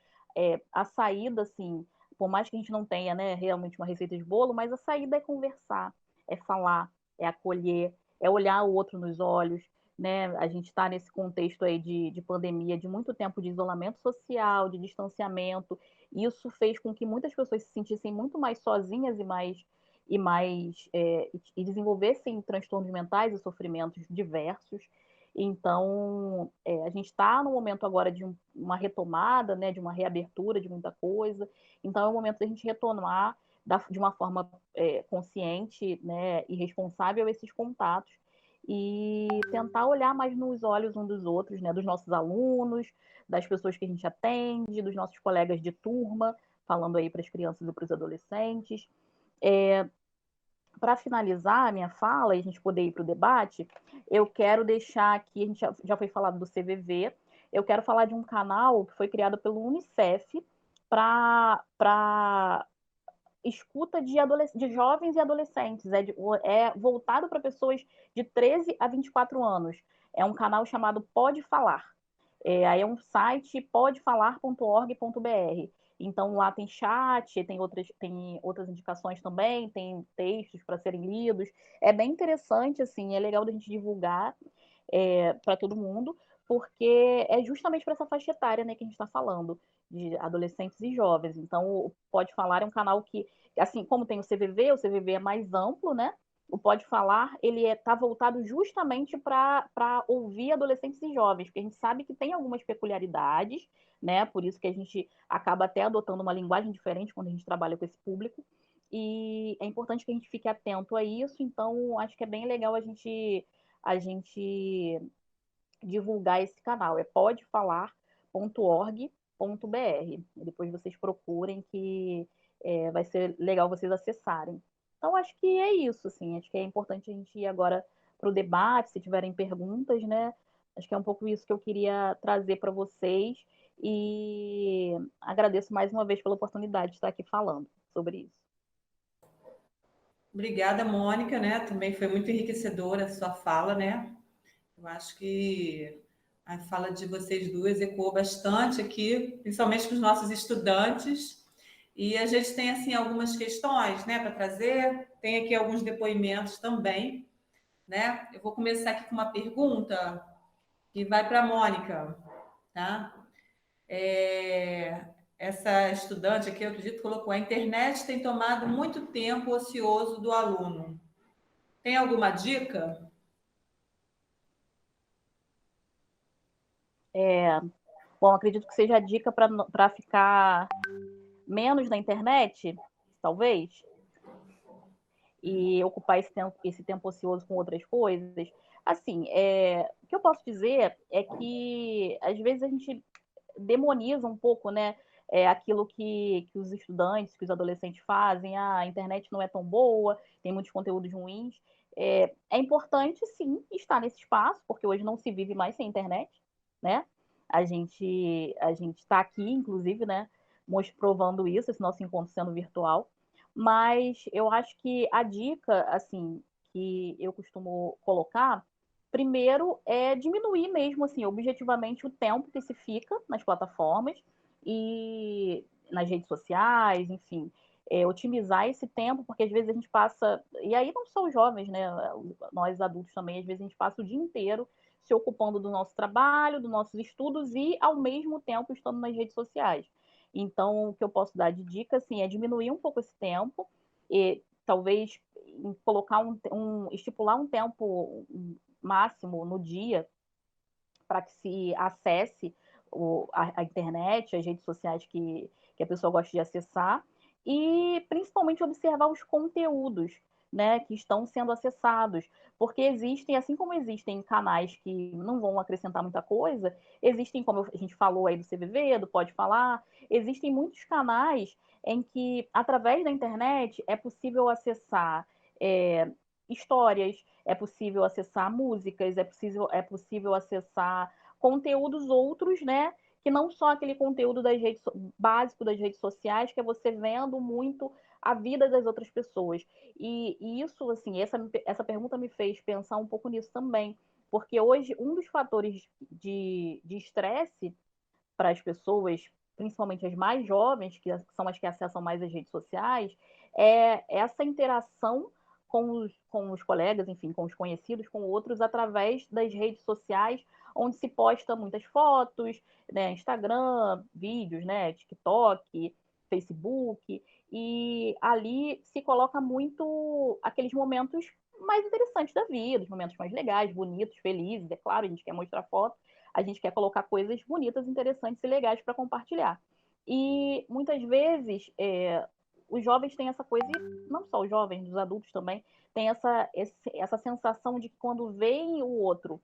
A saída, assim, por mais que a gente não tenha, né, realmente uma receita de bolo, mas a saída é conversar, é falar, é acolher, é olhar o outro nos olhos, né? A gente está nesse contexto aí de pandemia, de muito tempo de isolamento social, de distanciamento. Isso fez com que muitas pessoas se sentissem muito mais sozinhas e desenvolvessem transtornos mentais e sofrimentos diversos. Então, a gente está no momento agora de uma retomada, né, de uma reabertura de muita coisa. Então, é o momento da gente retomar de uma forma consciente, né, e responsável esses contatos e tentar olhar mais nos olhos um dos outros, né, dos nossos alunos, das pessoas que a gente atende, dos nossos colegas de turma, falando aí para as crianças e para os adolescentes. Para finalizar a minha fala e a gente poder ir para o debate, eu quero deixar aqui, a gente já foi falado do CVV, eu quero falar de um canal que foi criado pelo Unicef para escuta de jovens e adolescentes, é voltado para pessoas de 13 a 24 anos. É um canal chamado Pode Falar. Aí é um site podefalar.org.br. Então lá tem chat, tem outras indicações também, tem textos para serem lidos. É bem interessante, assim, é legal da gente divulgar para todo mundo, porque é justamente para essa faixa etária, né, que a gente está falando, de adolescentes e jovens. Então, o Pode Falar é um canal que, assim como tem o CVV é mais amplo, né? O Pode Falar, ele está voltado justamente para ouvir adolescentes e jovens, porque a gente sabe que tem algumas peculiaridades, né? Por isso que a gente acaba até adotando uma linguagem diferente quando a gente trabalha com esse público. E é importante que a gente fique atento a isso, então acho que é bem legal a gente divulgar esse canal. É podefalar.org.br. Depois vocês procurem que vai ser legal vocês acessarem. Então, acho que é isso, assim. Acho que é importante a gente ir agora para o debate, se tiverem perguntas, né? Acho que é um pouco isso que eu queria trazer para vocês. E agradeço mais uma vez pela oportunidade de estar aqui falando sobre isso. Obrigada, Mônica, né? Também foi muito enriquecedora a sua fala, né? Eu acho que A fala de vocês duas ecoou bastante aqui, principalmente com os nossos estudantes. E a gente tem assim algumas questões, né, para trazer. Tem aqui alguns depoimentos também, né? Eu vou começar aqui com uma pergunta que vai para a Mônica, tá? Essa estudante aqui, eu acredito, colocou: a internet tem tomado muito tempo ocioso do aluno. Tem alguma dica? Bom, acredito que seja a dica para ficar menos na internet, talvez, e ocupar esse tempo ocioso com outras coisas. Assim, o que eu posso dizer é que às vezes a gente demoniza um pouco, né? Aquilo que os estudantes, que os adolescentes fazem. Ah, a internet não é tão boa, tem muitos conteúdos ruins. É importante, sim, estar nesse espaço, porque hoje não se vive mais sem internet, né? A gente está aqui, inclusive, né? Provando isso, esse nosso encontro sendo virtual. Mas eu acho que a dica, assim, que eu costumo colocar, primeiro é diminuir mesmo, assim, objetivamente o tempo que se fica nas plataformas e nas redes sociais, enfim, otimizar esse tempo, porque às vezes a gente passa, e aí não só os jovens, né, nós adultos também, às vezes a gente passa o dia inteiro se ocupando do nosso trabalho, dos nossos estudos e ao mesmo tempo estando nas redes sociais. Então, o que eu posso dar de dica, assim, é diminuir um pouco esse tempo e talvez colocar estipular um tempo máximo no dia para que se acesse a internet, as redes sociais que a pessoa gosta de acessar, e principalmente observar os conteúdos, né, que estão sendo acessados, porque existem, assim como existem canais que não vão acrescentar muita coisa, existem, como a gente falou aí do CVV, do Pode Falar, existem muitos canais em que, através da internet, é possível acessar histórias, é possível acessar músicas, é possível acessar conteúdos outros, né? Que não só aquele conteúdo básico das redes sociais, que é você vendo muito a vida das outras pessoas. E isso, assim, essa pergunta me fez pensar um pouco nisso também, porque hoje um dos fatores de estresse para as pessoas, principalmente as mais jovens, que são as que acessam mais as redes sociais, é essa interação com os colegas, enfim, com os conhecidos, com outros, através das redes sociais, onde se posta muitas fotos, né, Instagram, vídeos, né, TikTok, Facebook, e ali se coloca muito aqueles momentos mais interessantes da vida, os momentos mais legais, bonitos, felizes, é claro, a gente quer mostrar foto, a gente quer colocar coisas bonitas, interessantes e legais para compartilhar. E muitas vezes os jovens têm essa coisa, e não só os jovens, os adultos também, têm essa sensação de que quando veem o outro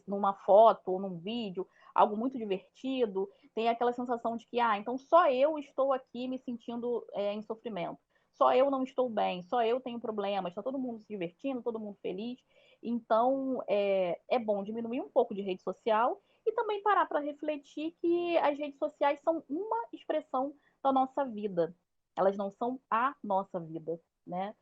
numa foto ou num vídeo, algo muito divertido, tem aquela sensação de que, então só eu estou aqui me sentindo em sofrimento. Só eu não estou bem, só eu tenho problemas, está todo mundo se divertindo, todo mundo feliz. Então, é bom diminuir um pouco de rede social e também parar para refletir que as redes sociais são uma expressão da nossa vida. Elas não são a nossa vida, né?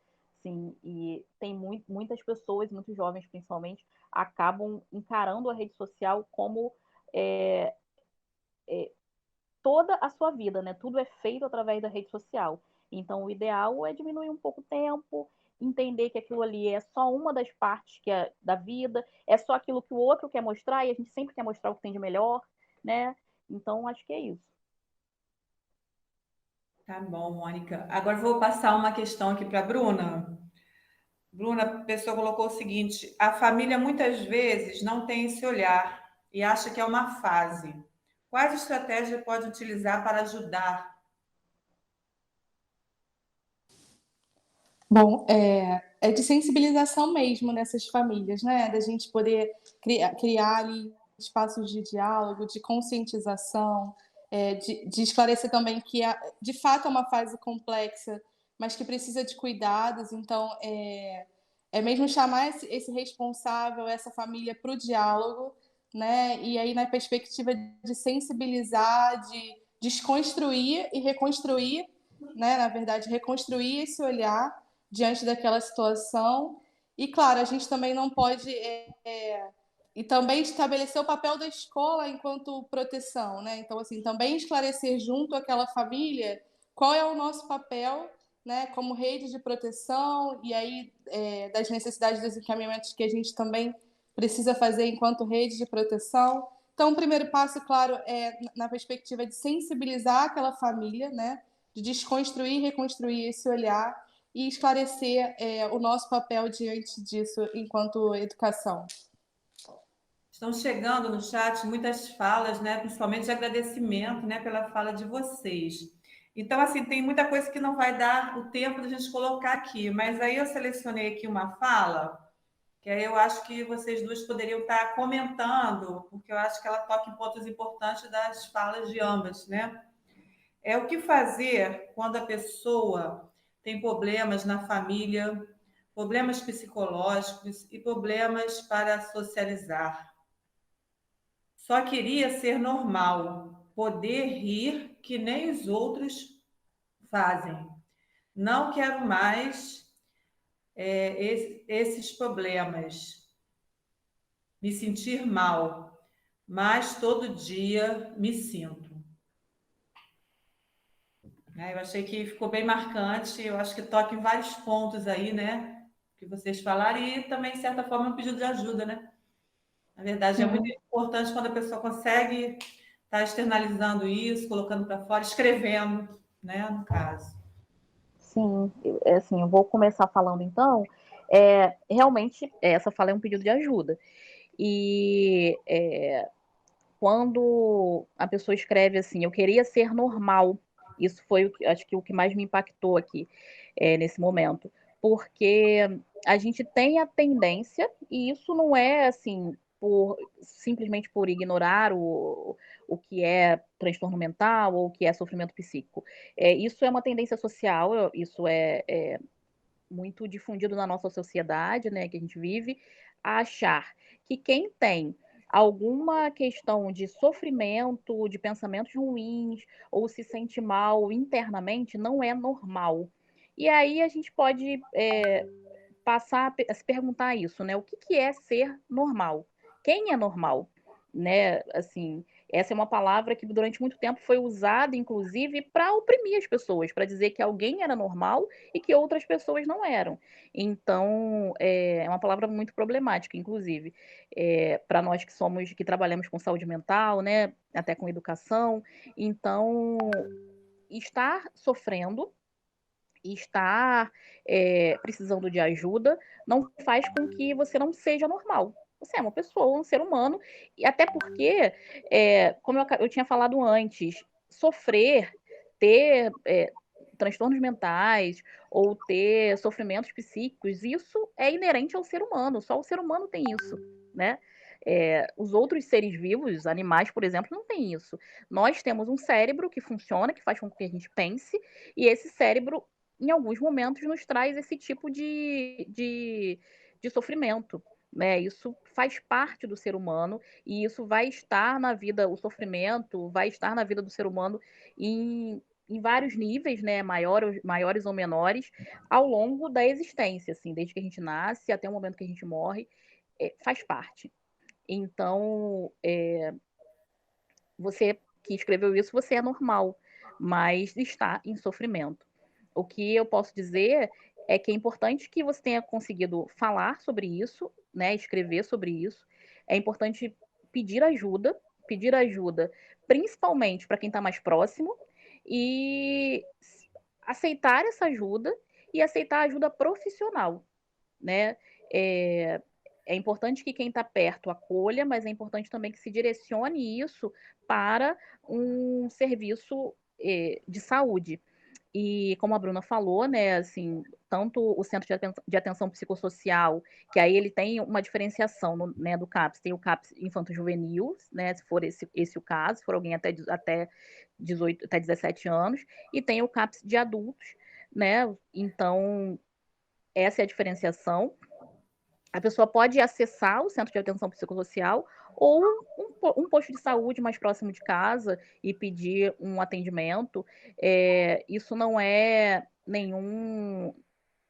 Sim, e tem muitas pessoas, muitos jovens principalmente, acabam encarando a rede social como é, toda a sua vida, né? Tudo é feito através da rede social. Então, o ideal é diminuir um pouco o tempo, entender que aquilo ali é só uma das partes da vida, é só aquilo que o outro quer mostrar, e a gente sempre quer mostrar o que tem de melhor, né? Então, acho que é isso. Tá bom, Mônica. Agora vou passar uma questão aqui para a Bruna. Bruna, a pessoa colocou o seguinte: a família muitas vezes não tem esse olhar e acha que é uma fase. Quais estratégias pode utilizar para ajudar? Bom, é de sensibilização mesmo nessas famílias, né? Da gente poder criar ali espaços de diálogo, de conscientização, de esclarecer também que, de fato, é uma fase complexa, mas que precisa de cuidados. Então, é mesmo chamar esse responsável, essa família para o diálogo, né? E aí, na perspectiva de sensibilizar, de desconstruir e reconstruir, né? Na verdade, reconstruir esse olhar diante daquela situação. E, claro, a gente também não pode E também estabelecer o papel da escola enquanto proteção, né? Então, assim, também esclarecer junto àquela família qual é o nosso papel, né, como rede de proteção, e aí das necessidades dos encaminhamentos que a gente também precisa fazer enquanto rede de proteção. Então, o primeiro passo, claro, é na perspectiva de sensibilizar aquela família, né, de desconstruir e reconstruir esse olhar e esclarecer o nosso papel diante disso enquanto educação. Estão chegando no chat muitas falas, né, principalmente de agradecimento, né, pela fala de vocês. Então, assim, tem muita coisa que não vai dar o tempo de a gente colocar aqui, mas aí eu selecionei aqui uma fala, que aí eu acho que vocês duas poderiam estar comentando, porque eu acho que ela toca em pontos importantes das falas de ambas, né? É o que fazer quando a pessoa tem problemas na família, problemas psicológicos e problemas para socializar. Só queria ser normal, poder rir que nem os outros fazem. Não quero mais esses problemas, me sentir mal, mas todo dia me sinto. Eu achei que ficou bem marcante, eu acho que toca em vários pontos aí, né? Que vocês falaram, e também, de certa forma, um pedido de ajuda, né? Na verdade, é muito importante quando a pessoa consegue estar externalizando isso, colocando para fora, escrevendo, né? No caso. Sim, assim, eu vou começar falando então. Realmente, essa fala é um pedido de ajuda. E quando a pessoa escreve assim, eu queria ser normal, isso foi, acho que o que mais me impactou aqui nesse momento. Porque a gente tem a tendência, e isso não é assim, simplesmente por ignorar o que é transtorno mental ou o que é sofrimento psíquico. Isso é uma tendência social, isso é muito difundido na nossa sociedade, né, que a gente vive, a achar que quem tem alguma questão de sofrimento, de pensamentos ruins, ou se sente mal internamente, não é normal. E aí a gente pode passar a se perguntar isso, né? O que é ser normal? Quem é normal? Né? Assim, essa é uma palavra que durante muito tempo foi usada, inclusive, para oprimir as pessoas, para dizer que alguém era normal e que outras pessoas não eram. Então, é uma palavra muito problemática, inclusive, para nós que trabalhamos com saúde mental, né? Até com educação. Então, estar sofrendo e estar precisando de ajuda não faz com que você não seja normal. Você é uma pessoa, um ser humano, e até porque, como eu tinha falado antes, sofrer, ter transtornos mentais ou ter sofrimentos psíquicos, isso é inerente ao ser humano, só o ser humano tem isso, né? Os outros seres vivos, animais, por exemplo, não têm isso. Nós temos um cérebro que funciona, que faz com que a gente pense, e esse cérebro em alguns momentos nos traz esse tipo de sofrimento. Né? Isso faz parte do ser humano e isso vai estar na vida, o sofrimento vai estar na vida do ser humano em vários níveis, né? Maiores ou menores, ao longo da existência, assim, desde que a gente nasce até o momento que a gente morre, faz parte. Então, você que escreveu isso, você é normal, mas está em sofrimento. O que eu posso dizer é que é importante que você tenha conseguido falar sobre isso, né, escrever sobre isso. É importante pedir ajuda, principalmente para quem está mais próximo, e aceitar essa ajuda e aceitar ajuda profissional, né? É, é importante que quem está perto acolha, mas é importante também que se direcione isso para um serviço de saúde. E como a Bruna falou, né, assim, tanto o Centro de Atenção Psicossocial, que aí ele tem uma diferenciação né, do CAPS, tem o CAPS infanto-juvenil, né, se for esse o caso, se for alguém até 18, até 17 anos, e tem o CAPS de adultos, né, então essa é a diferenciação. A pessoa pode acessar o centro de atenção psicossocial ou um posto de saúde mais próximo de casa e pedir um atendimento. Isso não é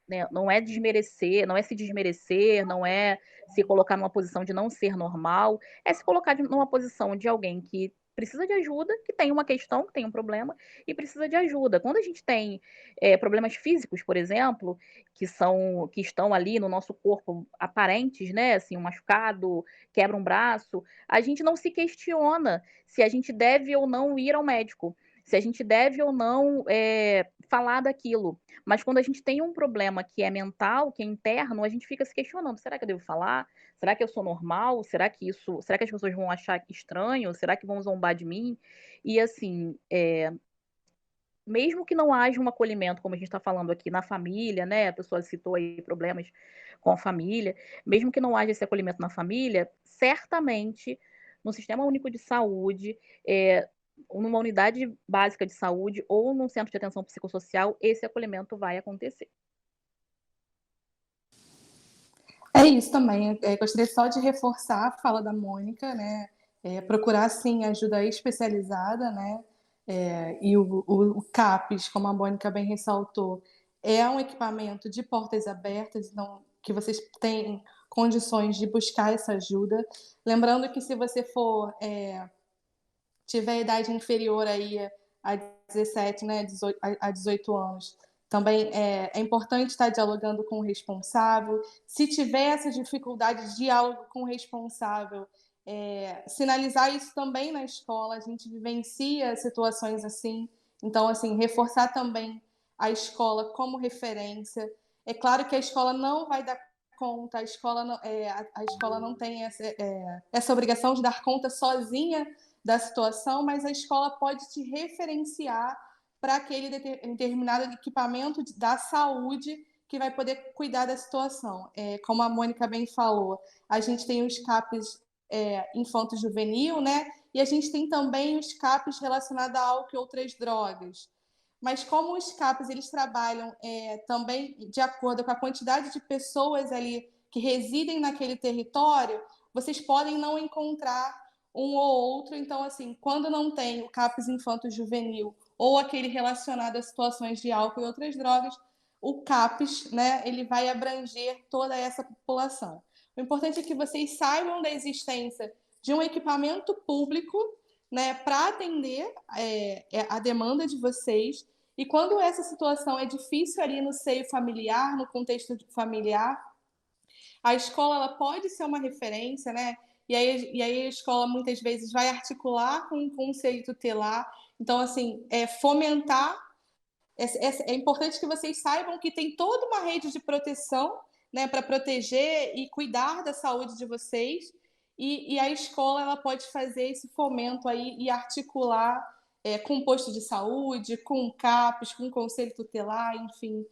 né, não é desmerecer, não é se desmerecer, não é se colocar numa posição de não ser normal, é se colocar numa posição de alguém que precisa de ajuda, que tem uma questão, que tem um problema e precisa de ajuda. Quando a gente tem problemas físicos, por exemplo, que estão ali no nosso corpo aparentes, né, assim, um machucado, quebra um braço, a gente não se questiona se a gente deve ou não ir ao médico, se a gente deve ou não falar daquilo. Mas quando a gente tem um problema que é mental, que é interno, a gente fica se questionando: será que eu devo falar? Será que eu sou normal? Será que as pessoas vão achar estranho? Será que vão zombar de mim? E assim, mesmo que não haja um acolhimento, como a gente está falando aqui na família, né? A pessoa citou aí problemas com a família, mesmo que não haja esse acolhimento na família, certamente no Sistema Único de Saúde, numa unidade básica de saúde ou num centro de atenção psicossocial, esse acolhimento vai acontecer. É isso também. Gostaria só de reforçar a fala da Mônica, né? Procurar, sim, ajuda especializada, né? E o CAPES, como a Mônica bem ressaltou, é um equipamento de portas abertas, então, que vocês têm condições de buscar essa ajuda. Lembrando que se você tiver idade inferior aí a 17, né, a 18 anos, também é importante estar dialogando com o responsável. Se tiver essa dificuldade de diálogo com o responsável, sinalizar isso também na escola. A gente vivencia situações assim. Então, assim, reforçar também a escola como referência. É claro que a escola não vai dar conta, a escola não tem essa obrigação de dar conta sozinha da situação, mas a escola pode te referenciar para aquele determinado equipamento da saúde que vai poder cuidar da situação. Como a Mônica bem falou, a gente tem os CAPs infanto-juvenil, né? E a gente tem também os CAPs relacionados a álcool e outras drogas. Mas como os CAPs eles trabalham também de acordo com a quantidade de pessoas ali que residem naquele território, vocês podem não encontrar um ou outro. Então, assim, quando não tem o CAPS infanto-juvenil ou aquele relacionado a situações de álcool e outras drogas, o CAPS, né, ele vai abranger toda essa população. O importante é que vocês saibam da existência de um equipamento público, né, para atender a demanda de vocês. E quando essa situação é difícil ali no seio familiar, no contexto familiar, a escola ela pode ser uma referência, né? E aí a escola muitas vezes vai articular com o conselho tutelar. Então, assim, fomentar. É importante que vocês saibam que tem toda uma rede de proteção, né, para proteger e cuidar da saúde de vocês. E a escola ela pode fazer esse fomento aí e articular com o posto de saúde, com o CAPES, com o conselho tutelar, enfim,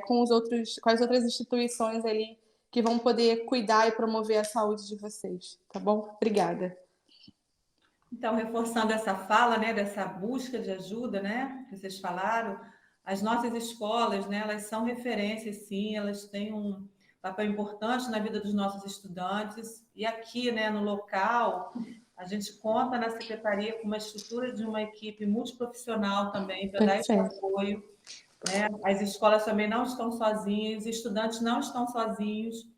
com as outras instituições ali que vão poder cuidar e promover a saúde de vocês, tá bom? Obrigada. Então, reforçando essa fala, né, dessa busca de ajuda, né, que vocês falaram, as nossas escolas, né, elas são referências, sim, elas têm um papel importante na vida dos nossos estudantes. E aqui, né, no local, a gente conta na secretaria com uma estrutura de uma equipe multiprofissional também para dar esse apoio, né? As escolas também não estão sozinhas, os estudantes não estão sozinhos,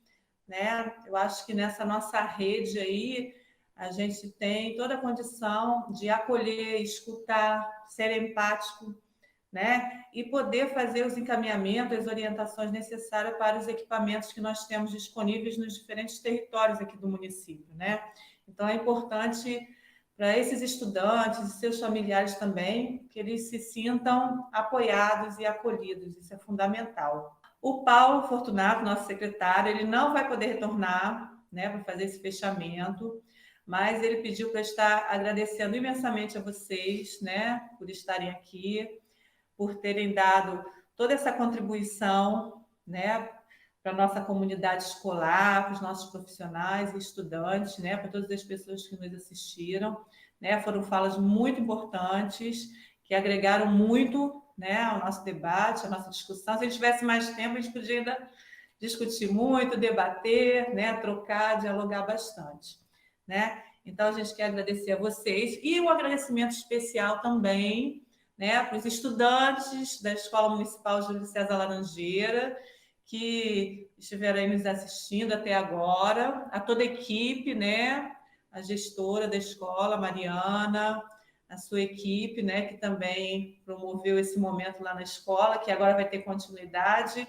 né? Eu acho que nessa nossa rede aí, a gente tem toda a condição de acolher, escutar, ser empático, né? E poder fazer os encaminhamentos, as orientações necessárias para os equipamentos que nós temos disponíveis nos diferentes territórios aqui do município, né? Então, é importante para esses estudantes e seus familiares também, que eles se sintam apoiados e acolhidos, isso é fundamental. O Paulo Fortunato, nosso secretário, ele não vai poder retornar, né, para fazer esse fechamento, mas ele pediu para estar agradecendo imensamente a vocês, né, por estarem aqui, por terem dado toda essa contribuição, né, para a nossa comunidade escolar, para os nossos profissionais e estudantes, né, para todas as pessoas que nos assistiram, né, foram falas muito importantes, que agregaram muito, né, ao nosso debate, à nossa discussão. Se a gente tivesse mais tempo, a gente podia ainda discutir muito, debater, né, trocar, dialogar bastante, né? Então, a gente quer agradecer a vocês e um agradecimento especial também, né, para os estudantes da Escola Municipal Júlio César Laranjeira, que estiveram aí nos assistindo até agora, a toda a equipe, né? A gestora da escola, Mariana, a sua equipe, né? Que também promoveu esse momento lá na escola, que agora vai ter continuidade,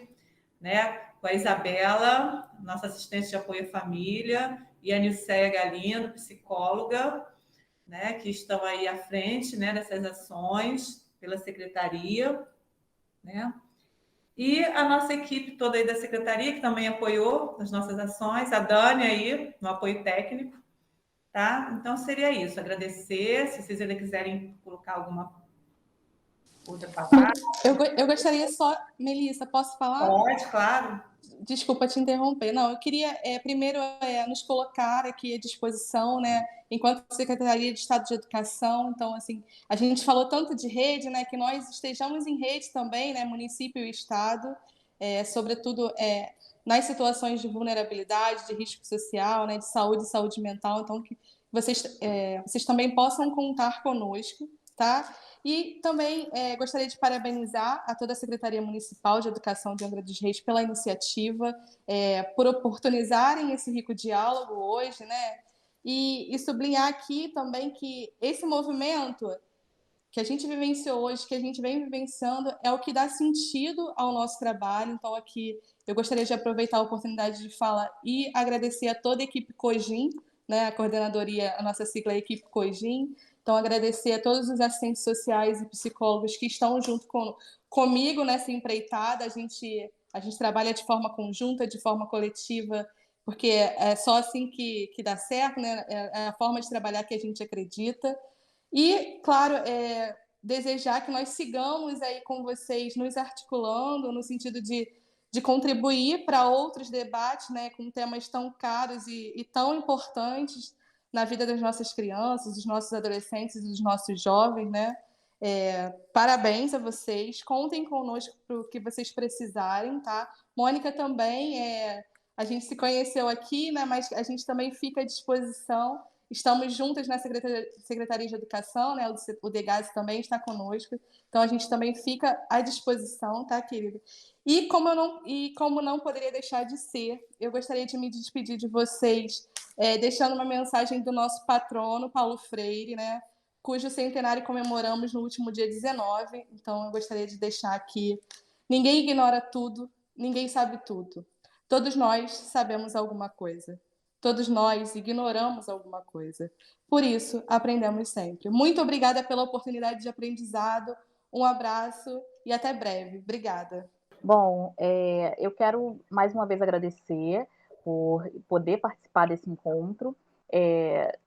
né? Com a Isabela, nossa assistente de apoio à família, e a Nilceia Galindo, psicóloga, né? Que estão aí à frente, né? Dessas ações pela secretaria, né? E a nossa equipe toda aí da secretaria, que também apoiou as nossas ações, a Dani aí, no apoio técnico, tá? Então seria isso, agradecer, se vocês ainda quiserem colocar alguma outra palavra. Eu gostaria só, Melissa, posso falar? Pode, claro. Desculpa te interromper. Não, eu queria primeiro nos colocar aqui à disposição, né, enquanto Secretaria de Estado de Educação. Então, assim, a gente falou tanto de rede, né, que nós estejamos em rede também, né, município e estado, sobretudo nas situações de vulnerabilidade, de risco social, né, de saúde mental. Então, que vocês também possam contar conosco, tá? E também gostaria de parabenizar a toda a Secretaria Municipal de Educação de Angra dos Reis pela iniciativa, por oportunizarem esse rico diálogo hoje, né? E sublinhar aqui também que esse movimento que a gente vivenciou hoje, que a gente vem vivenciando, é o que dá sentido ao nosso trabalho. Então, aqui eu gostaria de aproveitar a oportunidade de falar e agradecer a toda a equipe COGIM, né, a coordenadoria, a nossa sigla é a equipe COGIM. Então, agradecer a todos os assistentes sociais e psicólogos que estão junto comigo nessa empreitada. A gente trabalha de forma conjunta, de forma coletiva, porque é só assim que dá certo, né? É a forma de trabalhar que a gente acredita. E, claro, desejar que nós sigamos aí com vocês nos articulando no sentido de contribuir para outros debates, né, com temas tão caros e tão importantes na vida das nossas crianças, dos nossos adolescentes e dos nossos jovens, né? Parabéns a vocês, contem conosco para o que vocês precisarem, tá? Mônica também, a gente se conheceu aqui, né, mas a gente também fica à disposição. Estamos juntas na Secretaria de Educação, né? O Degas também está conosco, então a gente também fica à disposição, tá, querida? E como não poderia deixar de ser, eu gostaria de me despedir de vocês, deixando uma mensagem do nosso patrono, Paulo Freire, né? Cujo centenário comemoramos no último dia 19. Então, eu gostaria de deixar aqui: ninguém ignora tudo, ninguém sabe tudo. Todos nós sabemos alguma coisa. Todos nós ignoramos alguma coisa. Por isso, aprendemos sempre. Muito obrigada pela oportunidade de aprendizado. Um abraço e até breve. Obrigada. Bom, eu quero mais uma vez agradecer por poder participar desse encontro.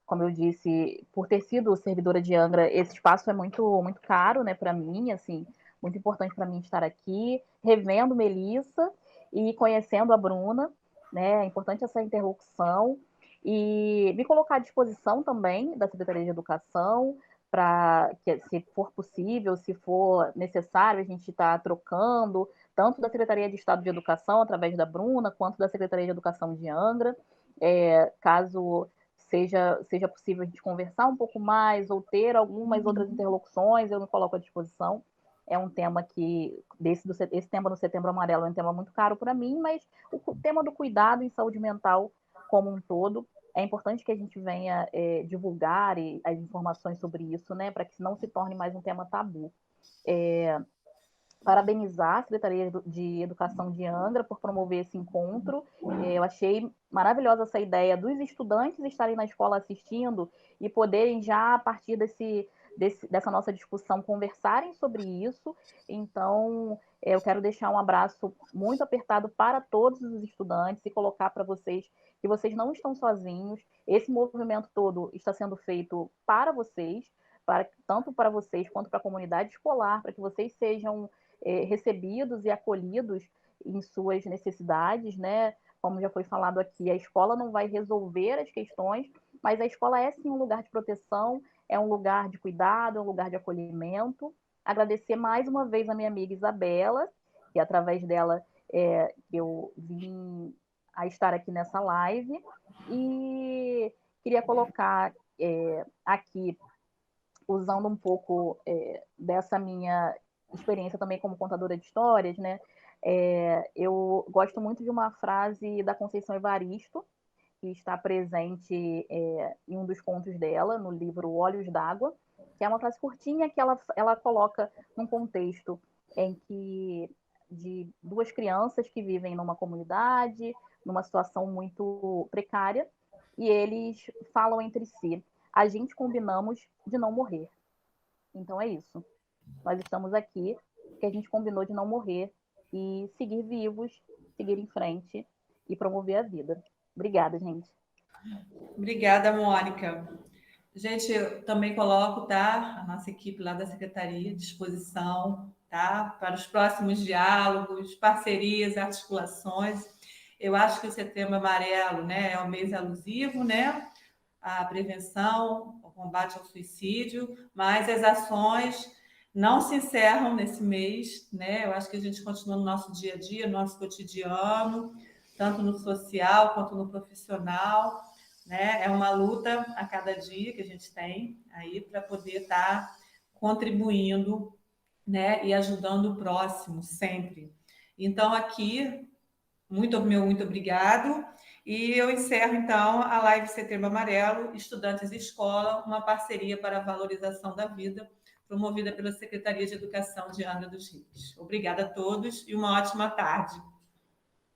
Como eu disse, por ter sido servidora de Angra, esse espaço é muito, muito caro, né, para mim, assim, muito importante para mim estar aqui, revendo Melissa e conhecendo a Bruna, né, é importante essa interlocução e me colocar à disposição também da Secretaria de Educação, para que, se for possível, se for necessário, a gente está trocando, tanto da Secretaria de Estado de Educação, através da Bruna, quanto da Secretaria de Educação de Angra, caso seja possível a gente conversar um pouco mais ou ter algumas outras interlocuções, eu me coloco à disposição. É um tema que, esse tema do Setembro Amarelo é um tema muito caro para mim, mas o tema do cuidado em saúde mental como um todo, é importante que a gente venha divulgar as informações sobre isso, né, para que não se torne mais um tema tabu. Parabenizar a Secretaria de Educação de Angra por promover esse encontro. Eu achei maravilhosa essa ideia dos estudantes estarem na escola assistindo e poderem já, a partir dessa nossa discussão, conversarem sobre isso. Então, eu quero deixar um abraço muito apertado para todos os estudantes e colocar para vocês que vocês não estão sozinhos. Esse movimento todo está sendo feito para vocês, tanto para vocês quanto para a comunidade escolar, para que vocês sejam recebidos e acolhidos em suas necessidades, né? Como já foi falado aqui, a escola não vai resolver as questões, mas a escola é sim um lugar de proteção, é um lugar de cuidado, é um lugar de acolhimento. Agradecer mais uma vez a minha amiga Isabela, que através dela eu vim a estar aqui nessa live, e queria colocar aqui, usando um pouco dessa minha experiência também como contadora de histórias, né? Eu gosto muito de uma frase da Conceição Evaristo, que está presente em um dos contos dela, no livro Olhos d'Água, que é uma frase curtinha que ela coloca num contexto em que de duas crianças que vivem numa comunidade, numa situação muito precária, e eles falam entre si: a gente combinamos de não morrer. Então é isso. Nós estamos aqui porque a gente combinou de não morrer e seguir vivos, seguir em frente e promover a vida. Obrigada, gente. Obrigada, Mônica. Gente, eu também coloco, tá, a nossa equipe lá da Secretaria à disposição, tá, para os próximos diálogos, parcerias, articulações. Eu acho que o Setembro Amarelo, né, é o mês alusivo, né, à prevenção, ao combate ao suicídio, mas as ações não se encerram nesse mês, né? Eu acho que a gente continua no nosso dia a dia, no nosso cotidiano, tanto no social quanto no profissional, né? É uma luta a cada dia que a gente tem aí para poder estar contribuindo, né? E ajudando o próximo sempre. Então, aqui, muito obrigado. E eu encerro, então, a live Setembro Amarelo, Estudantes e Escola, uma parceria para a valorização da vida, promovida pela Secretaria de Educação de Angra dos Reis. Obrigada a todos e uma ótima tarde.